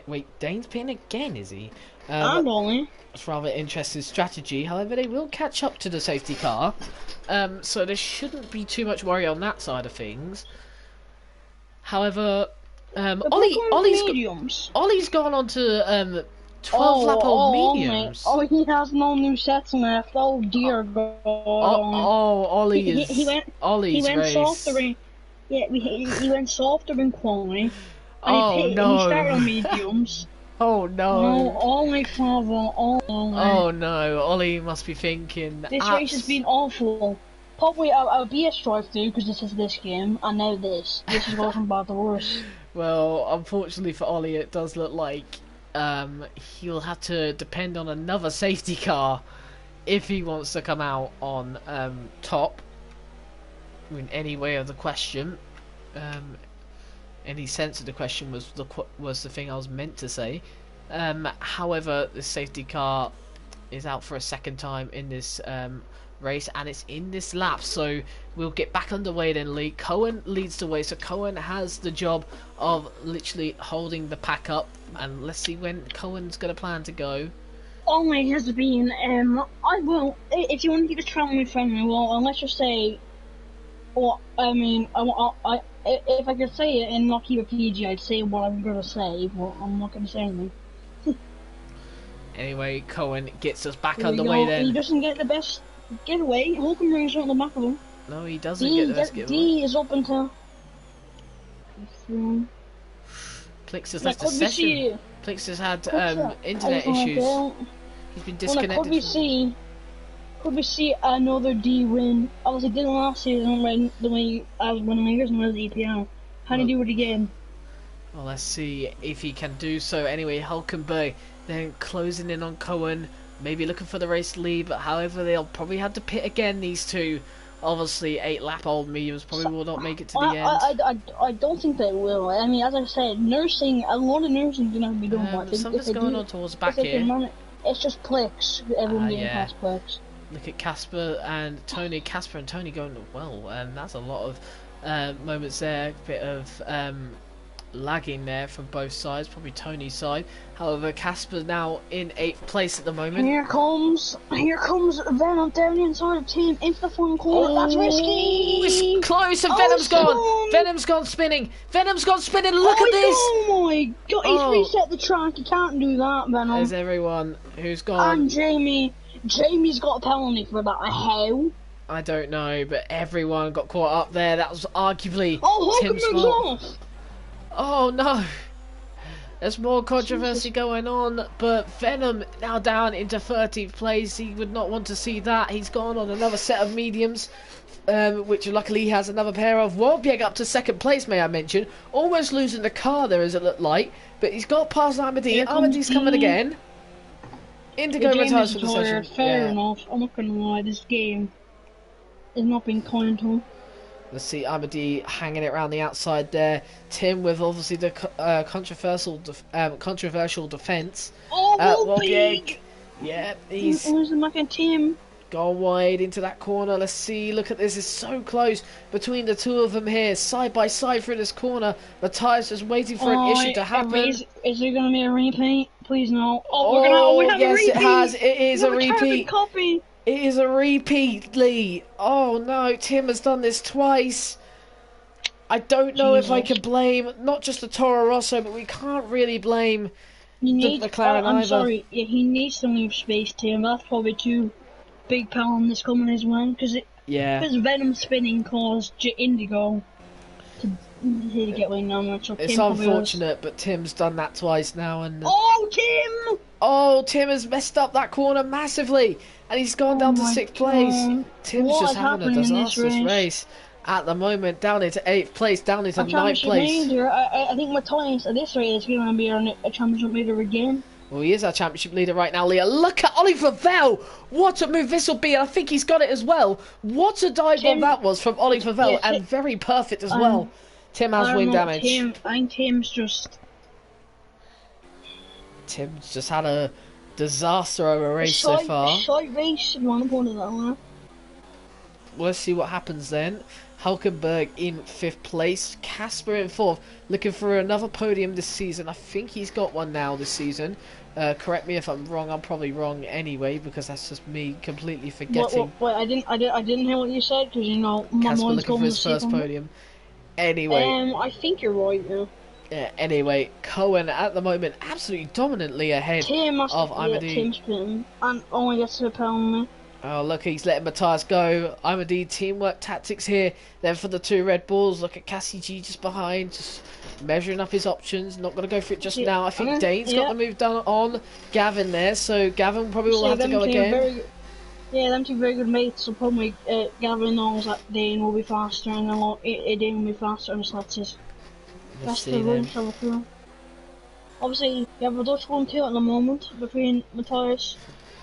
Wait, Dane's pitting again, is he? And Ollie. It's rather interesting strategy. However, they will catch up to the safety car. So there shouldn't be too much worry on that side of things. However, Ollie's gone on to 12 lap old mediums. He has no new sets left. Oh dear God. Ollie's he went race. softer. He went softer in quality. And Oh he started on no! mediums. Oh No, no! oh my father, oh no. Oh no! Ollie must be thinking. This race has been awful. Probably I'll be a strive through because this is this game, and now this. This is going from bad to worse. Well, unfortunately for Ollie, it does look like he'll have to depend on another safety car if he wants to come out on top. In any way of the question, any sense of the question was the thing I was meant to say. However, the safety car is out for a second time in this race, and it's in this lap, so we'll get back underway then. Lee Cohen leads the way, so Cohen has the job of literally holding the pack up, and let's see when Cohen's gonna plan to go. Only has been I will, if you want to keep the traveling friendly, well, let's just say, or I mean, I if I could say it and not keep it PG, I'd say what I'm gonna say, but I'm not gonna say anything. Anyway, Cohen gets us back Here we underway go. then. He doesn't get the best getaway. Hulkenberg's on the back of him. No, he doesn't get the best getaway. D is up until. Plix has left the session. Plix has had internet issues. He's been disconnected. Could we see another D win? Obviously, didn't last season when I was winning leaders and was EPL. How do you do it again? Well, let's see if he can do so. Anyway, Hulkenberg then closing in on Cohen, maybe looking for the race lead, but however they'll probably have to pit again, these two. Obviously 8-lap-old mediums probably will not make it to the end. I don't think they will. I mean, as I said, a lot of nursing is going to be done. Something's going on towards the back here. It's just Plix. Everyone getting past Plix. Look at Casper and Tony. Casper and Tony going well, and that's a lot of moments there. A bit of lagging there from both sides, probably Tony's side. However, Casper now in 8th place at the moment. Here comes Venom down inside the team into the front corner. That's risky. It's close, and Venom's gone. Venom's gone spinning. Venom's gone spinning. Look at this. Oh my god, he's reset the track. You can't do that, Venom. There's everyone who's gone. And Jamie's got a penalty for that. How? I don't know, but everyone got caught up there. That was arguably Tim's fault. Off. Oh no! There's more controversy going on, but Venom now down into 13th place. He would not want to see that. He's gone on another set of mediums, which luckily he has another pair of. Wolbjerg up to 2nd place, may I mention. Almost losing the car there, as it looked like, but he's got past Armady. Armady's coming again. Indigo retires for the session. Fair enough. I'm not gonna lie, this game is not being kind to him. Let's see Armady hanging it around the outside there. Tim with obviously the controversial defence. Oh, big! Yeah, he's losing Tim. Gone wide into that corner. Let's see. Look at this. It's so close between the two of them here, side by side through this corner. Matthias just waiting for an issue to happen. Is there going to be a repeat? Please no. We have yes, a repeat. It has. It is a repeat. Copy. It is a repeat, Lee. Oh no, Tim has done this twice. I don't know if I can blame not just the Toro Rosso, but we can't really blame the McLaren I'm either. sorry. Yeah, he needs to leave space, Tim. That's probably too big pound this coming his way because Venom spinning caused Indigo to get away now. So it's unfortunate, but Tim's done that twice now, and Tim! Oh, Tim has messed up that corner massively, and he's gone down to 6th place. Tim's just having a disastrous race at the moment, down into 8th place, down into 9th place. I think Matthias at this rate is going to be a championship leader again. Well, he is our championship leader right now, Leah. Look at Oliver Vell. What a move this will be. I think he's got it as well. What a dive bomb that was from Oliver Vell, and very perfect as well. Tim has wing damage. I think Tim's just had a disaster of a race so far. Short race, if you want to put it that way. Let's see what happens then. Hulkenberg in 5th place. Casper in 4th. Looking for another podium this season. I think he's got one now this season. Correct me if I'm wrong. I'm probably wrong anyway because that's just me completely forgetting. Wait, I didn't hear what you said because my Casper mind's looking for his first podium. Anyway. I think you're right. Yeah. Anyway, Cohen at the moment absolutely dominantly ahead of Imedy. Tim's spinning and only gets to a penalty. Oh, look, he's letting Matthias go. Imedy teamwork tactics here. Then for the two Red Bulls, look at Cassie G just behind, just measuring up his options. Not going to go for it just See, now. I think Dane's got the move done on Gavin there, so Gavin probably will have to go again. Them two very good mates. So probably Gavin knows that Dane will be faster, and then Dane will be faster, and so that's the room travel through. Obviously, you have a Dutch 1-2 at the moment between Matthias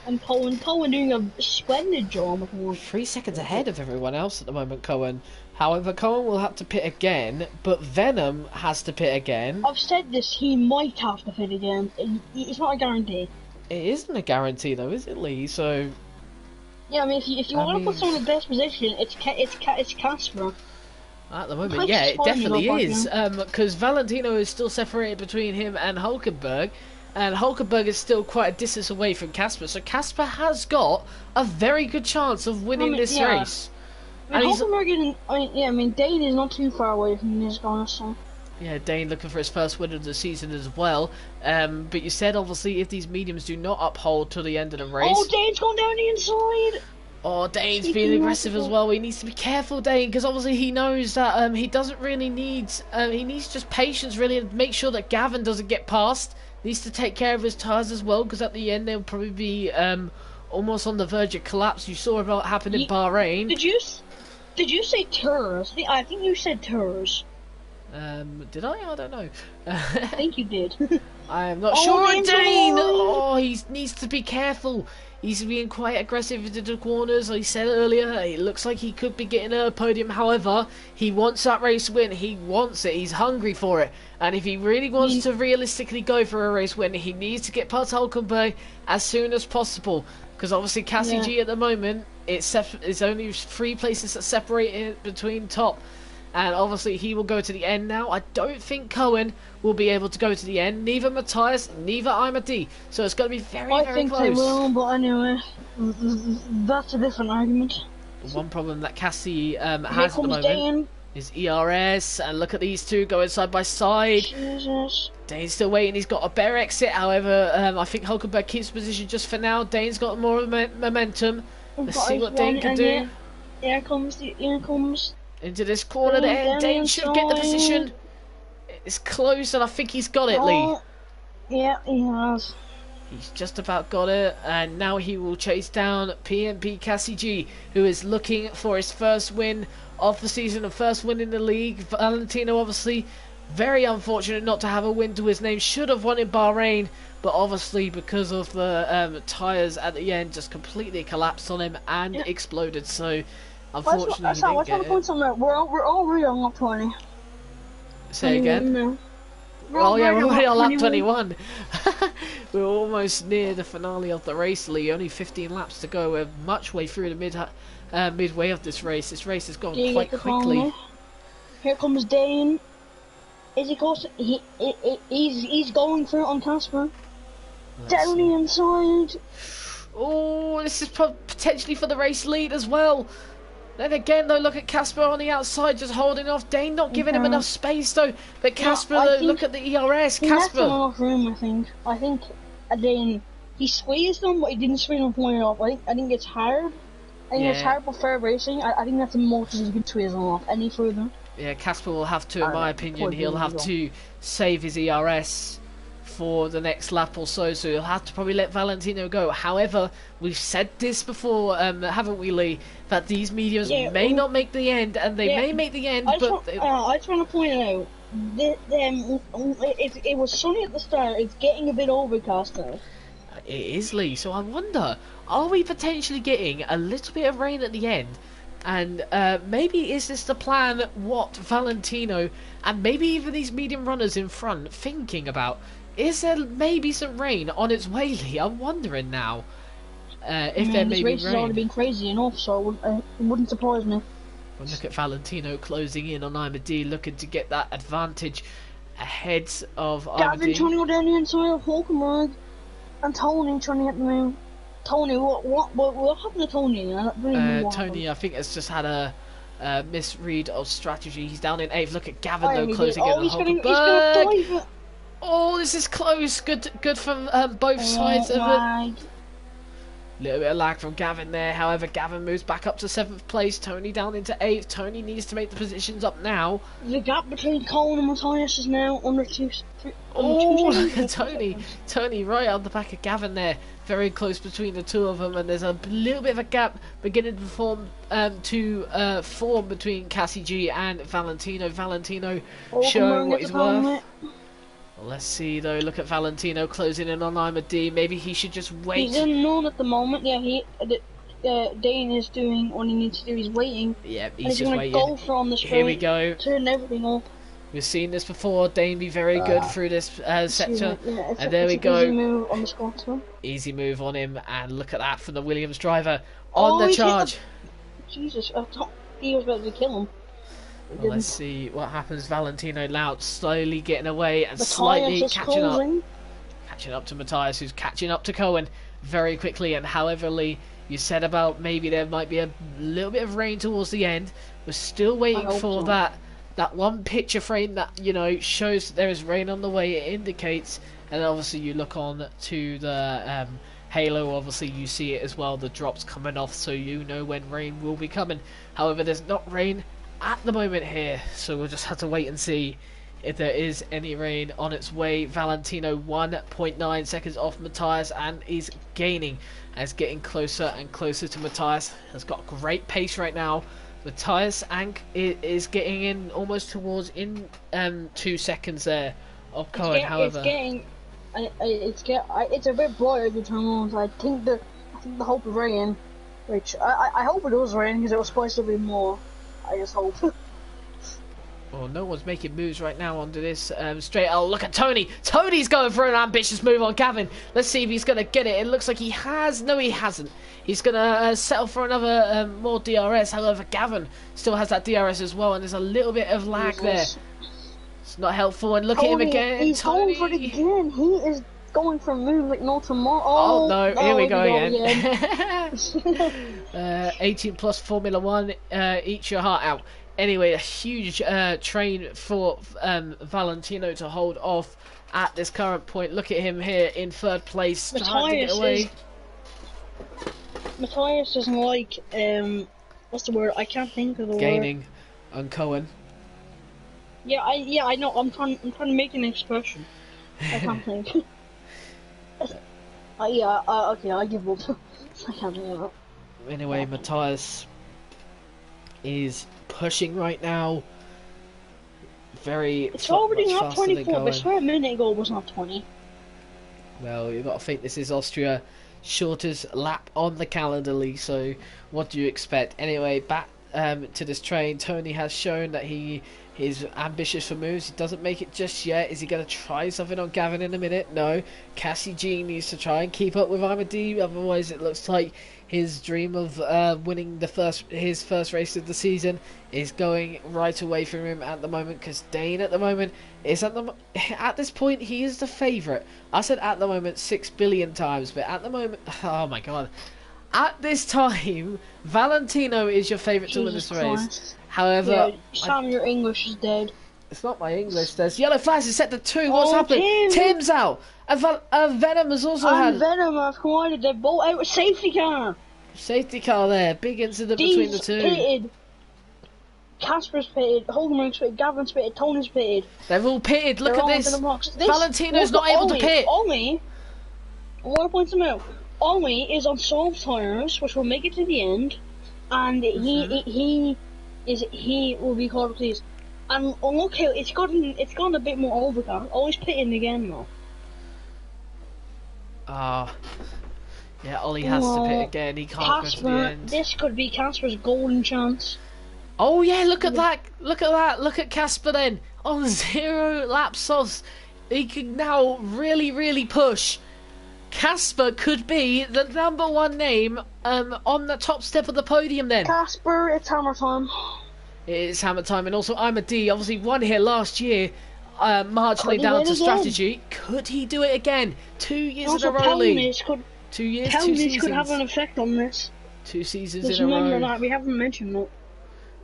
and Cohen. Cohen doing a splendid job. 3 seconds ahead of everyone else at the moment, Cohen. However, Cohen will have to pit again, but Venom has to pit again. I've said this, he might have to pit again. It's not a guarantee. It isn't a guarantee though, is it, Lee? So... yeah, I mean, if you want to put someone in the best position, it's Casper. At the moment, yeah, it definitely is. Because Valentino is still separated between him and Hulkenberg. And Hulkenberg is still quite a distance away from Casper. So Casper has got a very good chance of winning this race. I mean, Hulkenberg Dane is not too far away from this guy, so... yeah, Dane looking for his first win of the season as well. But you said, obviously, if these mediums do not uphold till the end of the race... oh, Dane's gone down the inside! Oh, Dane's being aggressive as well. He needs to be careful, Dane, because obviously he knows that he doesn't really need... he needs just patience, really, and make sure that Gavin doesn't get past. Needs to take care of his tyres as well, because at the end they'll probably be almost on the verge of collapse. You saw what happened in Bahrain. Did you say tours? I think you said tours. Did I? I don't know. I think you did. I am not sure. Dane! Oh, he needs to be careful. He's being quite aggressive into the corners. Like I said earlier, it looks like he could be getting a podium. However, he wants that race win. He wants it. He's hungry for it. And if he really wants to realistically go for a race win, he needs to get past Hulkenberg as soon as possible. Because obviously Cassie G at the moment, it's only 3 places that separate it between top. And obviously he will go to the end now. I don't think Cohen will be able to go to the end. Neither Matthias, neither Imadi. So it's going to be very close. I think they will, but anyway, that's a different argument. The one problem that Cassie has at the moment is ERS. And look at these two going side by side. Jesus. Dane's still waiting. He's got a bare exit. However, I think Hulkenberg keeps position just for now. Dane's got more momentum. Let's see what Dane can do. Here comes into this corner there. Dane should get the position. It's close, and I think he's got it, Lee. Yeah, he has. He's just about got it, and now he will chase down PMP Cassie G, who is looking for his first win of the season, and first win in the league. Valentino, obviously, very unfortunate not to have a win to his name. Should have won in Bahrain, but obviously because of the tyres at the end, just completely collapsed on him and exploded. So. Unfortunately, I want to point something out. We're already on lap 20. Say again? No. We're already on lap 21. We're almost near the finale of the race, Lee. Only 15 laps to go. We're much way through the midway of this race. This race has gone quite quickly. Here comes Dane. Is he close? He's going through on Casper. Down the inside. Oh, this is potentially for the race lead as well. Then again, though, look at Casper on the outside, just holding off. Dane not giving him enough space, though. But Casper, look at the ERS. Casper. Enough room, I think Dane, he squeezed him, but he didn't squeeze him fully off. I think it's hard. I think it's hard for fair racing. I think that's the most you can squeeze him off any further. Yeah, Casper will have to, in my opinion, he'll have to save his ERS for the next lap or so, so he'll have to probably let Valentino go. However, we've said this before, haven't we, Lee, that these mediums may not make the end, and they may make the end, I just want to point out that it was sunny at the start. It's getting a bit overcast now. It is, Lee, so I wonder, are we potentially getting a little bit of rain at the end? And maybe is this the plan what Valentino and maybe even these medium runners in front thinking about? Is there maybe some rain on its way, Lee? I'm wondering now if there may be rain. This race has already been crazy enough, so it wouldn't surprise me. Well, look at Valentino closing in on Imadi, looking to get that advantage ahead of Imadi. Gavin trying to go down the inside of Hulkenberg, and Tony trying to get the move. Tony, what happened to Tony? Tony, I think, has just had a misread of strategy. He's down in 8th. Look at Gavin, though, closing in on Hulkenberg. Oh, this is close. Good from both sides of it. Little bit of lag from Gavin there. However, Gavin moves back up to 7th place. Tony down into 8th. Tony needs to make the positions up now. The gap between Colin and Matthias is now under 2 Oh, seconds. look at Tony. Tony right on the back of Gavin there. Very close between the two of them. And there's a little bit of a gap beginning to form between Cassie G and Valentino. Valentino showing what he's worth. Well, let's see though. Look at Valentino closing in on I'm a D. Maybe he should just wait. He's unknown at the moment. Yeah, Dane is doing what he needs to do. He's waiting. Yeah, he's just gonna waiting. Go from the straight. Here we go. Turn everything off. We've seen this before. Dane be very good through this sector. Yeah, and there we go. Easy move on the Scotsman. Easy move on him, and look at that from the Williams driver on the charge. Jesus, I thought he was about to kill him. Well, let's see what happens. Valentino Lout slowly getting away and Matthias slightly catching closing. up. Catching up to Matthias, who's catching up to Cohen very quickly. And however, Lee, you said about maybe there might be a little bit of rain towards the end. We're still waiting for that one picture frame that, you know, shows that there is rain on the way. It indicates, and obviously you look on to the halo, obviously you see it as well, the drops coming off, so you know when rain will be coming. However, there's not rain at the moment here, so we'll just have to wait and see if there is any rain on its way. Valentino 1.9 seconds off Matthias, and he's gaining as getting closer and closer to Matthias. Has got great pace right now. Matthias is getting in almost towards 2 seconds there of Cohen. However, it's a bit brighter the terminals. I think the hope of rain, which I hope it does rain because it was supposed to be more. I just hope. Well, no one's making moves right now onto this straight. Oh, look at Tony. Tony's going for an ambitious move on Gavin. Let's see if he's going to get it. It looks like he has. No, he hasn't. He's going to settle for another more DRS. However, Gavin still has that DRS as well, and there's a little bit of lag there. It's not helpful. And look at him again. He's Tony. going for it again. He is going for a move like no tomorrow. Oh no, here we go again. 18 plus Formula 1. Eat your heart out. Anyway, a huge train for Valentino to hold off at this current point. Look at him here in 3rd place. Matthias doesn't like, what's the word? I can't think of the word. Gaining on Cohen. Yeah, I know. I'm trying to make an expression. I can't think. Okay, I give up. I can't think of it. Anyway, Matthias is pushing right now. It's already not 24, but I swear a minute ago it was not 20. Well, you've got to think this is Austria, shortest lap on the calendar, Lee, so what do you expect? Anyway, back to this train. Tony has shown that he is ambitious for moves. He doesn't make it just yet. Is he going to try something on Gavin in a minute? No. Cassie G needs to try and keep up with Imad, otherwise it looks like his dream of winning his first race of the season is going right away from him at the moment, because Dane at the moment is at this point he is the favourite. I said at the moment 6 billion times, but at the moment, oh my god, at this time Valentino is your favourite to win this race. However, yeah, Sam, your English is dead. It's not my English. There's yellow flags. It's set to 2. What's happening? Tim's out. Venom has also had. Venom have collided. They're both out with safety car. Safety car there. Big incident between the two. Pitted. Casper's pitted. Hulkenberg's pitted. Gavin's pitted. Tony's pitted. They're all pitted. Look at this. Valentino's not able to pit. Ollie, I want to point them out. Ollie is on soft tyres, which will make it to the end, and he will be called please. And look how it's gone a bit more overcast. Ollie's pitting again though. Yeah, Ollie has to pit again. He can't go to the end. This could be Casper's golden chance. Oh yeah, look at that! Look at that! Look at Casper then on 0 laps off. He can now really push. Casper could be the #1 name on the top step of the podium then. Casper, it's hammer time. It's hammer time, and also I'm a D. Obviously won here last year, marginally down to strategy. Could he do it again? 2 years in a row, Lee. 2 years, 2 seasons. Could have an effect on this. 2 seasons Just in a row. remember that, we haven't mentioned that.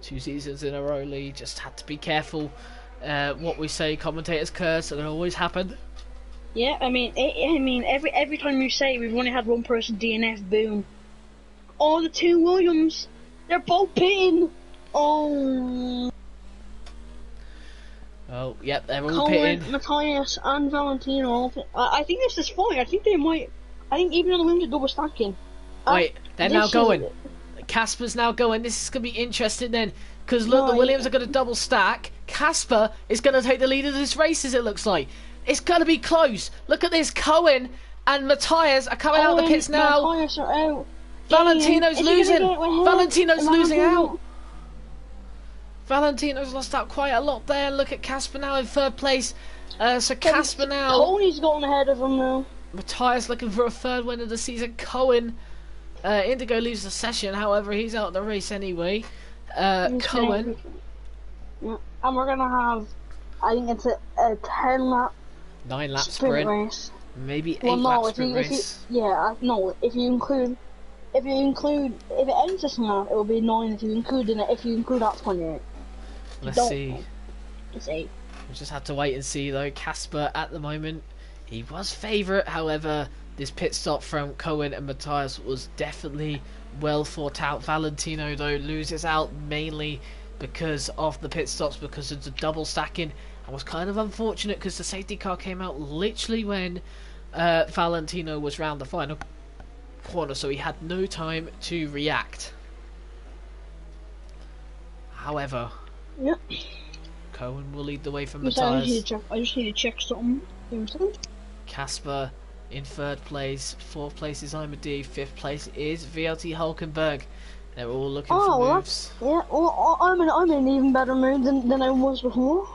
2 seasons in a row, Lee. Just had to be careful. What we say, commentators curse, and it always happen. Yeah, I mean, every time you say we've only had one person DNF, boom. Oh, the two Williams, they're both pitting. Oh. Oh, yep, they're all Cohen, pitting. Matthias, and Valentino. I think this is fine. I think they might. I think even though the Williams are double stacking. Wait, they're now going. Casper's now going. This is going to be interesting then. Because look, the Williams are going to double stack. Casper is going to take the lead of this race, as it looks like. It's going to be close. Look at this. Cohen and Matthias are coming out of the pits now. Matthias are out. Valentino's losing. Valentino's losing out. Valentino's lost out quite a lot there. Look at Casper now in third place. So Casper now. Tony's going ahead of him now. Matthias looking for a third win of the season. Cohen. Indigo leaves the session. However, he's out of the race anyway. Cohen. Yeah. And we're going to have, I think it's a 10 lap. 9 lap sprint. Race. Maybe 8 lap sprint race. If it ends this lap, it will be 9 if you include that 28. Let's see. It's 8. We just have to wait and see though. Casper at the moment, he was favourite. However, this pit stop from Cohen and Matthias was definitely well thought out. Valentino though loses out mainly because of the pit stops, because of the double stacking, and was kind of unfortunate because the safety car came out literally when Valentino was round the final corner, so he had no time to react. However, yep. Cohen will lead the way from Matthias. I just need to check something. Casper in third place. Fourth place is Imadi. Fifth place is VLT Hulkenberg. They're all looking for moves. Yeah, well, I'm in an even better mood than I was before.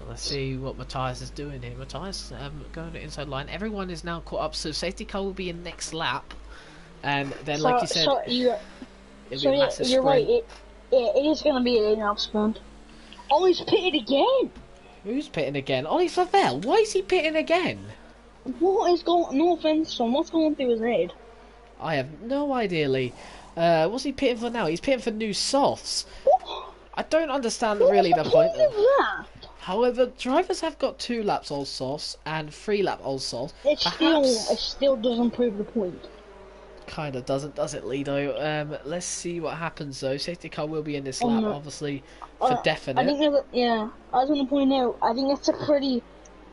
Let's see what Matthias is doing here. Matthias going to inside line. Everyone is now caught up, so safety car will be in next lap. And then, like you said, it'll be a massive you're sprint. right. It is going to be an 8-lap sprint. Oh, he's pitted again. Who's pitting again? Ollie Favell. Why is he pitting again? What is going? No offense, son. What's going through his head? I have no idea, Lee. What's he pitting for now? He's pitting for new softs. I don't understand really the point. However, drivers have got 2 laps old softs and 3 lap old softs. It still doesn't prove the point. Kind of doesn't, does it, Lido? Let's see what happens though. Safety car will be in this lap, obviously, for definite. I think I was going to point out, I think it's a pretty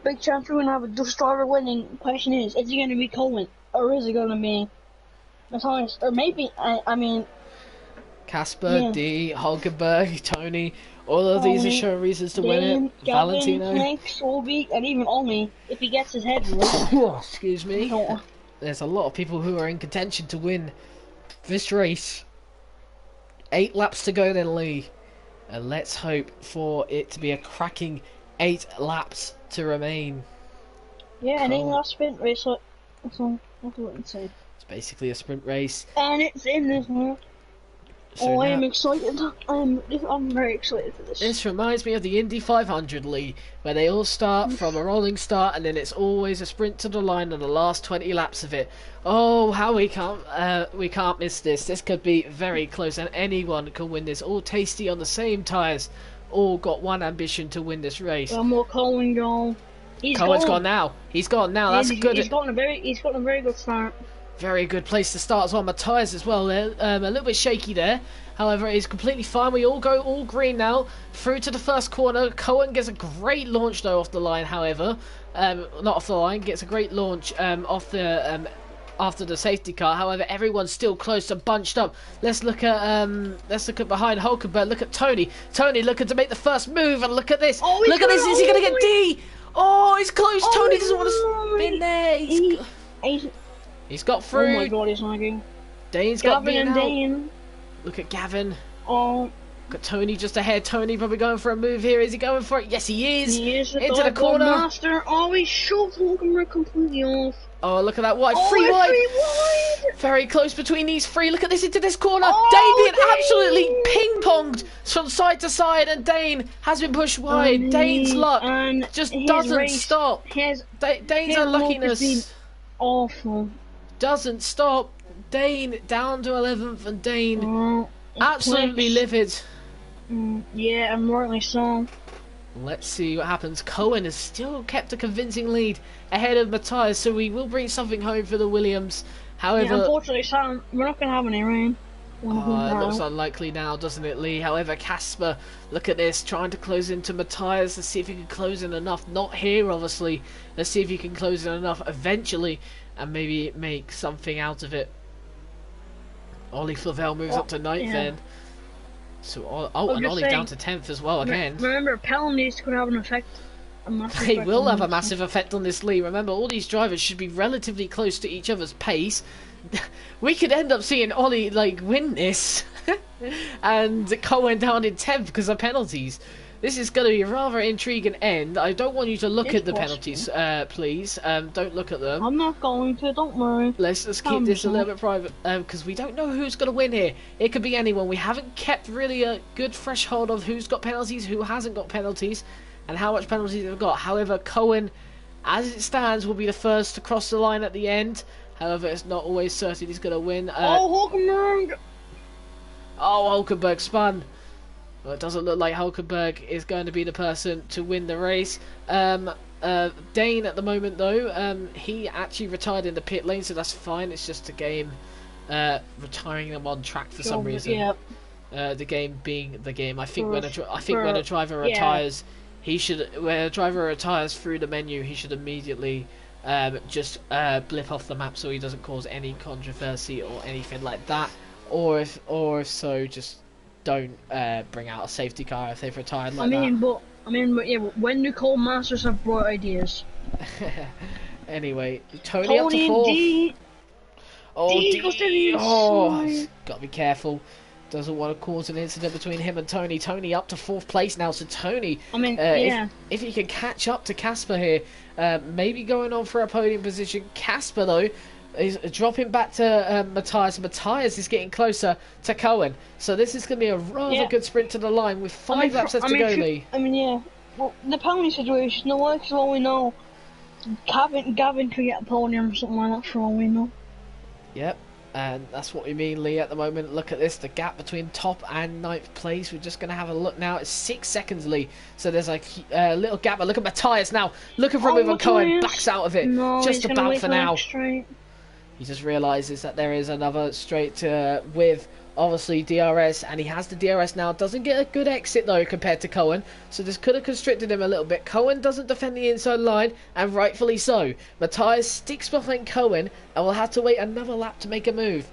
big chance we're going to have a Dust driver winning. Question is it going to be Cohen or is it going to be Matthias? Or maybe, I mean... Casper, D, Hulkenberg, Tony, all of these are showing reasons to win it. Gavin, Valentino. Max, Solby, and even Olmi, if he gets his head right. Excuse me. There's a lot of people who are in contention to win this race. 8 laps to go then, Lee. And let's hope for it to be a cracking 8 laps to remain. Yeah, an 8-lap sprint race, so that's all I can say. It's basically a sprint race. And it's in this one. So I am excited. I'm very excited for this. This reminds me of the Indy 500, Lee, where they all start from a rolling start and then it's always a sprint to the line on the last 20 laps of it. Oh, how we can't miss this. This could be very close and anyone can win this. All tasty on the same tyres. All got one ambition to win this race. One more Cohen gone. Cohen's gone now. He's gone now. That's good. He's gotten a very good start. Very good place to start as well. Matthias as well there. A little bit shaky there. However, it's completely fine. We all go all green now. Through to the first corner. Cohen gets a great launch though off the line, however. Not off the line. Gets a great launch off the... after the safety car. However, everyone's still close and bunched up. Let's look at behind Hulkenberg. Look at Tony. Tony looking to make the first move, and look at this. Oh, look at this. Is he going to get D? Oh, he's close. Tony doesn't want to spin there. He's got through. Oh my god, he's lagging. Dane's got Gavin and Dane. Look at Gavin. Oh. Got Tony just ahead. Tony probably going for a move here. Is he going for it? Yes, he is. He is into the corner. Master. Oh, he shoved Hulkenberg completely off. Oh, look at that wide. Oh, free wide. 3 wide. Very close between these 3. Look at this into this corner. Oh, Dane being absolutely ping-ponged from side to side, and Dane has been pushed wide. Dane's luck just doesn't stop. Dane's unluckiness awful. Doesn't stop. Dane down to 11th, and Dane absolutely livid. Yeah, I'm rightly so. Let's see what happens. Cohen has still kept a convincing lead ahead of Matthias, so we will bring something home for the Williams. However, yeah, unfortunately, Sam, we're not going to have any rain. it looks unlikely now, doesn't it, Lee? However, Casper, look at this, trying to close into Matthias. Let's see if he can close in enough. Not here, obviously. Let's see if he can close in enough eventually and maybe make something out of it. Ollie Flavel moves up to 9th then. So, and Ollie down to 10th as well again. Remember, penalties could have an effect. They will have a massive effect on this lead. Remember, all these drivers should be relatively close to each other's pace. We could end up seeing Ollie win this and Cohen down in 10th because of penalties. This is going to be a rather intriguing end. I don't want you to look at the penalties, please. Don't look at them. I'm not going to, don't worry. Let's just keep this a little bit private because we don't know who's going to win here. It could be anyone. We haven't kept really a good threshold of who's got penalties, who hasn't got penalties, and how much penalties they've got. However, Cohen, as it stands, will be the first to cross the line at the end. However, it's not always certain he's going to win. Hulkenberg! Oh, Hulkenberg spun. Well, it doesn't look like Hulkenberg is going to be the person to win the race. Dane at the moment, though, he actually retired in the pit lane, so that's fine. It's just a game retiring them on track for some reason. Yeah. The game being the game. I think when a driver retires, when a driver retires through the menu, he should immediately just blip off the map so he doesn't cause any controversy or anything like that. Or if so, just don't bring out a safety car if they've retired like that. But yeah, when do coal masters have bright ideas? Anyway, Tony up to 4th. Gotta be careful. Doesn't want to cause an incident between him and Tony. Tony up to 4th place now, so Tony, if he can catch up to Casper here, maybe going on for a podium position. Casper, though, is dropping back to Matthias. Matthias is getting closer to Cohen, so this is going to be a rather good sprint to the line with 5 laps left to go, Lee. Well, the penalty situation, no works, for all we know. Gavin could get a podium or something like that, for all we know. Yep. And that's what we mean, Lee, at the moment. Look at this, the gap between top and 9th place. We're just going to have a look now. It's 6 seconds, Lee. So there's a little gap. But look at Matthias now. Looking for a move on Cohen. Backs out of it. No, just about for now. Straight. He just realises that there is another straight with, obviously, DRS. And he has the DRS now. Doesn't get a good exit, though, compared to Cohen. So this could have constricted him a little bit. Cohen doesn't defend the inside line, and rightfully so. Matthias sticks behind Cohen, and will have to wait another lap to make a move.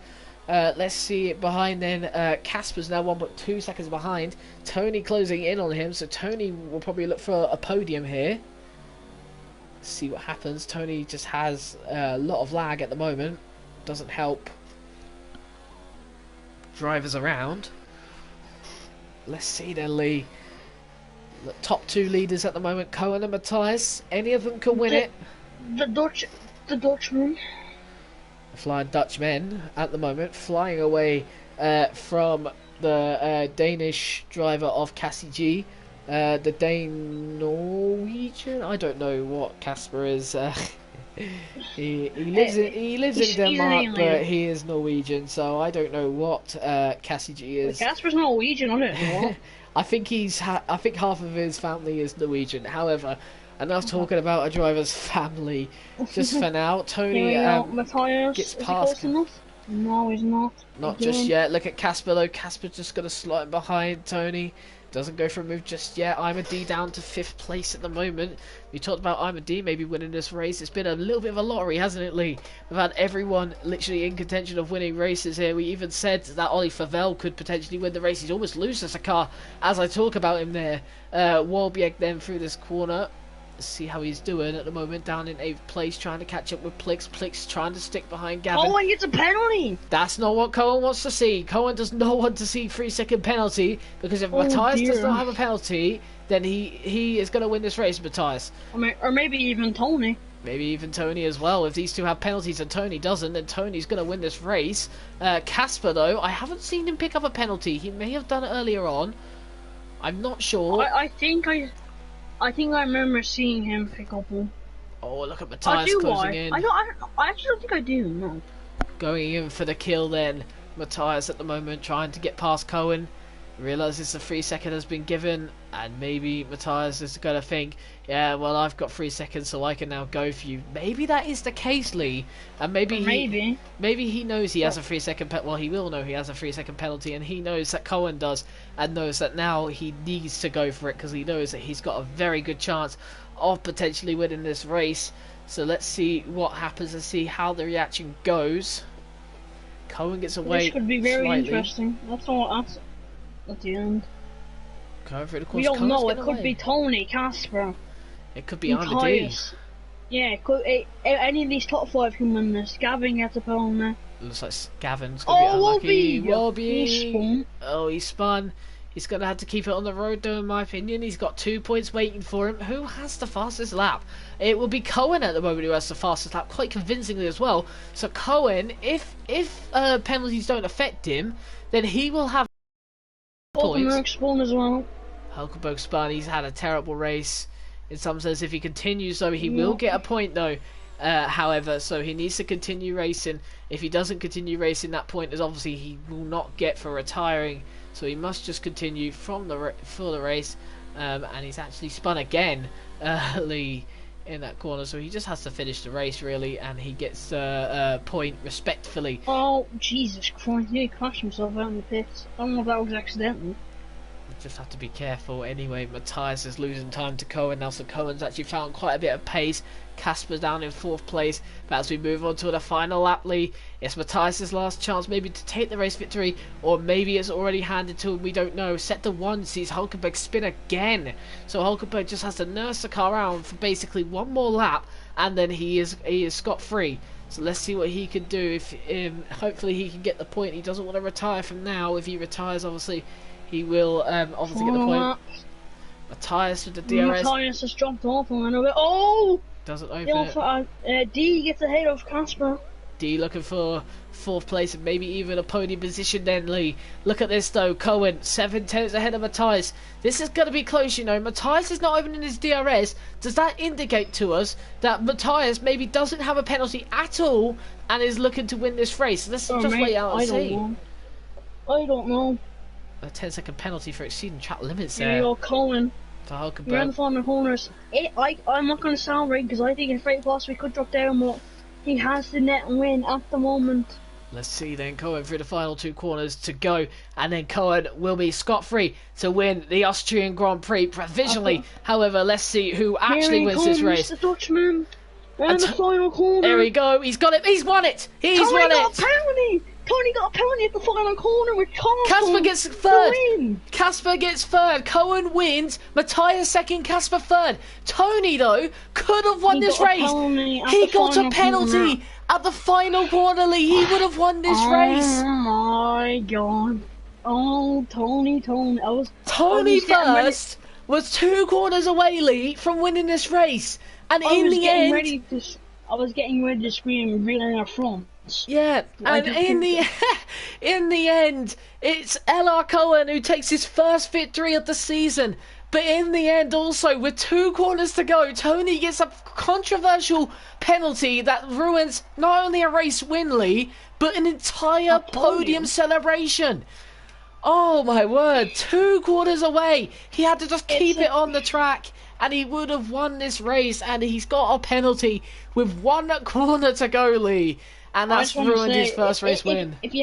Let's see behind then. Casper's now 1.2 seconds behind. Tony closing in on him, so Tony will probably look for a podium here. See what happens. Tony just has a lot of lag at the moment. Doesn't help drivers around. Let's see then, Lee. The top 2 leaders at the moment, Cohen and Matthias. Any of them can win it. The Dutchman. The Flying Dutchmen at the moment, flying away from the Danish driver of Cassie G. The Dane Norwegian. I don't know what Casper is. He lives in Denmark, but he is Norwegian, so I don't know what Cassie G is. Casper's Norwegian, I don't know. I think half of his family is Norwegian. However, enough talking about a driver's family. Just for now, Tony Matthias, gets past. No, he's not. Not just yet. Look at Casper though. Casper's just gonna slide behind Tony. Doesn't go for a move just yet. I'm a D down to 5th place at the moment. We talked about I'm a D maybe winning this race. It's been a little bit of a lottery, hasn't it, Lee? We've had everyone literally in contention of winning races here. We even said that Ollie Favell could potentially win the race. He's almost loses a car as I talk about him there. Warbieg then through this corner. Let's see how he's doing at the moment, down in 8th place, trying to catch up with Plix. Plix trying to stick behind Gavin. Cohen gets a penalty! That's not what Cohen wants to see. Cohen does not want to see 3-second penalty, because if Matthias does not have a penalty, then he is going to win this race, Matthias. Or maybe even Tony. Maybe even Tony as well. If these two have penalties and Tony doesn't, then Tony's going to win this race. Casper, though, I haven't seen him pick up a penalty. He may have done it earlier on. I'm not sure. I think I remember seeing him pick up one. Oh, look at Matthias closing in. I actually don't think I do, no. Going in for the kill then. Matthias at the moment trying to get past Cohen. realises the 3 second has been given, and maybe Matthias is going to think, yeah, well, I've got 3 seconds, so I can now go for you. Maybe that is the case, Lee, and maybe he knows he has a 3 second well, he will know he has a 3 second penalty, and he knows that Cohen does, and knows that now he needs to go for it because he knows that he's got a very good chance of potentially winning this race. So let's see what happens and see how the reaction goes. Cohen gets away. This could be very slightly. interesting. That's all. That's at the end. Going through the course. We don't Cohen's know. It getting could away. be Tony, Casper, It could be Andy D. Matthias. Yeah, it could. Any of these top 5 can win this. Gavin gets a penalty. Looks like Gavin's gonna be unlucky. Wobby. He spun. Oh, he spun. He's going to have to keep it on the road, though, in my opinion. He's got 2 points waiting for him. Who has the fastest lap? It will be Cohen at the moment who has the fastest lap, quite convincingly as well. So Cohen, if penalties don't affect him, then he will have points. Hulkenberg spun as well. Hulkenberg spun. He's had a terrible race. In some sense, if he continues, though, he will get a point, though. However, so he needs to continue racing. If he doesn't continue racing, that point is obviously he will not get for retiring. So he must just continue for the race, and he's actually spun again, Lee, in that corner. So he just has to finish the race really, and he gets a point respectfully. Oh Jesus Christ! He crashed himself out in the pits. I don't know if that was accidental. Just have to be careful. Anyway, Matthias is losing time to Cohen now, so Cohen's actually found quite a bit of pace. Casper's down in 4th place, but as we move on to the final lap, Lee, it's Matthias' last chance maybe to take the race victory, or maybe it's already handed to him, we don't know. Sector 1 sees Hulkenberg spin again, so Hulkenberg just has to nurse the car around for basically one more lap, and then he is scot-free. So let's see what he can do. If hopefully he can get the point. He doesn't want to retire from now. If he retires, obviously he will obviously get the point. Matthias with the DRS. Matthias has jumped off a little bit. Oh! Doesn't open it. D gets ahead of Casper. D looking for 4th place and maybe even a podium position then, Lee. Look at this though. Cohen 7/10 ahead of Matthias. This is going to be close, you know. Matthias is not opening his DRS. Does that indicate to us that Matthias maybe doesn't have a penalty at all and is looking to win this race? Let's just wait out and see. I don't know. A 10-second penalty for exceeding track limits There there. you go, Cohen. To Hulkenberg. You're in the final corners. I'm not going to sound right because I think if Frank possibly could drop down, but he has the net win at the moment. Let's see then. Cohen through the final 2 corners to go, and then Cohen will be scot-free to win the Austrian Grand Prix provisionally. However, let's see who actually wins this race. The Dutchman in the final corner. There we go. He's got it. He's won it. He's won it. Tony got a penalty at the final corner with Casper gets 3rd. Casper gets 3rd. Cohen wins. Matthias 2nd. Casper 3rd. Tony, though, could have won this race. He got a penalty at the final corner, Lee. He would have won this race. Oh my god. Oh, Tony. Tony first was 2 corners away, Lee, from winning this race. And in the end... I was getting ready to scream really up front. Yeah, and in the end, it's L.R. Cohen who takes his first victory of the season. But in the end, also with 2 corners to go, Tony gets a controversial penalty that ruins not only a race win, Lee, but an entire podium celebration. Oh my word! 2 corners away, he had to just keep it on the track, and he would have won this race. And he's got a penalty with 1 corner to go, Lee. And that's ruined his first race win. If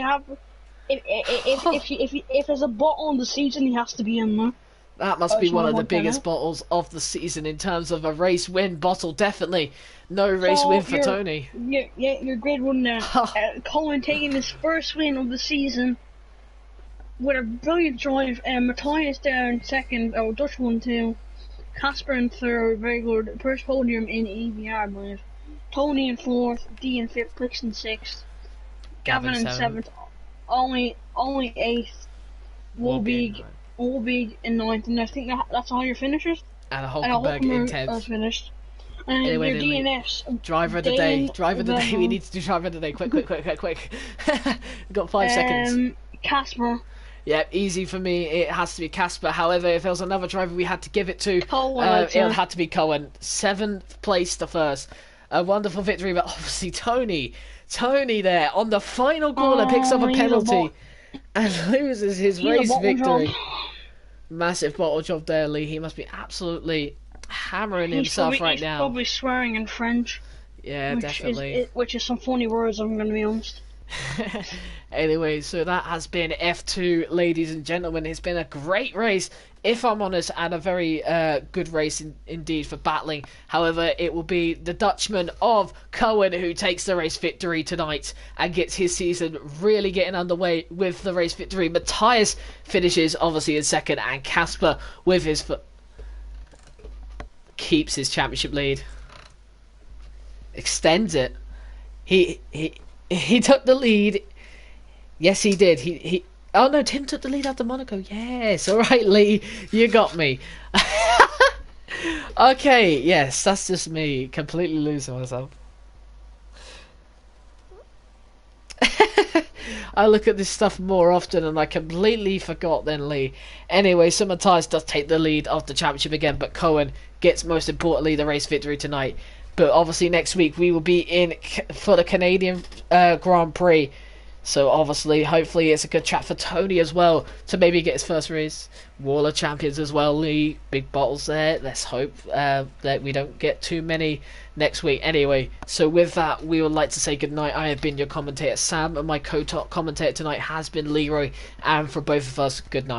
there's a bottle in the season, he has to be in there. That must be one of the biggest bottles of the season in terms of a race win bottle. Definitely no race win for Tony. You're great one there. Colin taking his first win of the season with a brilliant drive. Matthias there in 2nd, Dutch 1-2. Casper in 3rd, very good. First podium in EVR, I believe. Tony in 4th, D in 5th, Plix in 6th, Gavin in 7th, only 8th, Wolbeek in 9th, and I think that's all your finishers. And Hulkenberg in 10th. Finished. And anyway, your DNFs. Driver of the day. We need to do driver of the day. Quick. We've got 5 seconds. Casper. Yep, easy for me. It has to be Casper. However, if there was another driver we had to give it to, Cohen, it had to be Cohen. 7th place to 1st. A wonderful victory, but obviously Tony there on the final corner picks up a penalty. and loses his He's a race bottle job. victory. Massive bottle job there, Lee. He must be absolutely hammering He's himself probably, right he's now. probably swearing in French, Yeah, definitely. which is some funny words. I'm gonna be honest. Anyway, so that has been F2, ladies and gentlemen. It's been a great race, if I'm honest, and a very good race indeed for battling. However, it will be the Dutchman of Cohen who takes the race victory tonight and gets his season really getting underway with the race victory. Matthias finishes obviously in second, and Casper with his keeps his championship lead, extends it. He took the lead. Yes, he did. He. Oh no, Tim took the lead after Monaco. Yes, all right, Lee, you got me. Okay, yes, that's just me completely losing myself. I look at this stuff more often and I completely forgot then Lee. Anyway, so Matthias does take the lead of the championship again, but Cohen gets most importantly the race victory tonight. But obviously next week we will be in for the Canadian Grand Prix. So obviously, hopefully it's a good chat for Tony as well to maybe get his first race. Wall of Champions as well, Lee. Big bottles there. Let's hope that we don't get too many next week. Anyway, so with that, we would like to say goodnight. I have been your commentator, Sam, and my co-top commentator tonight has been Leroy. And for both of us, good night.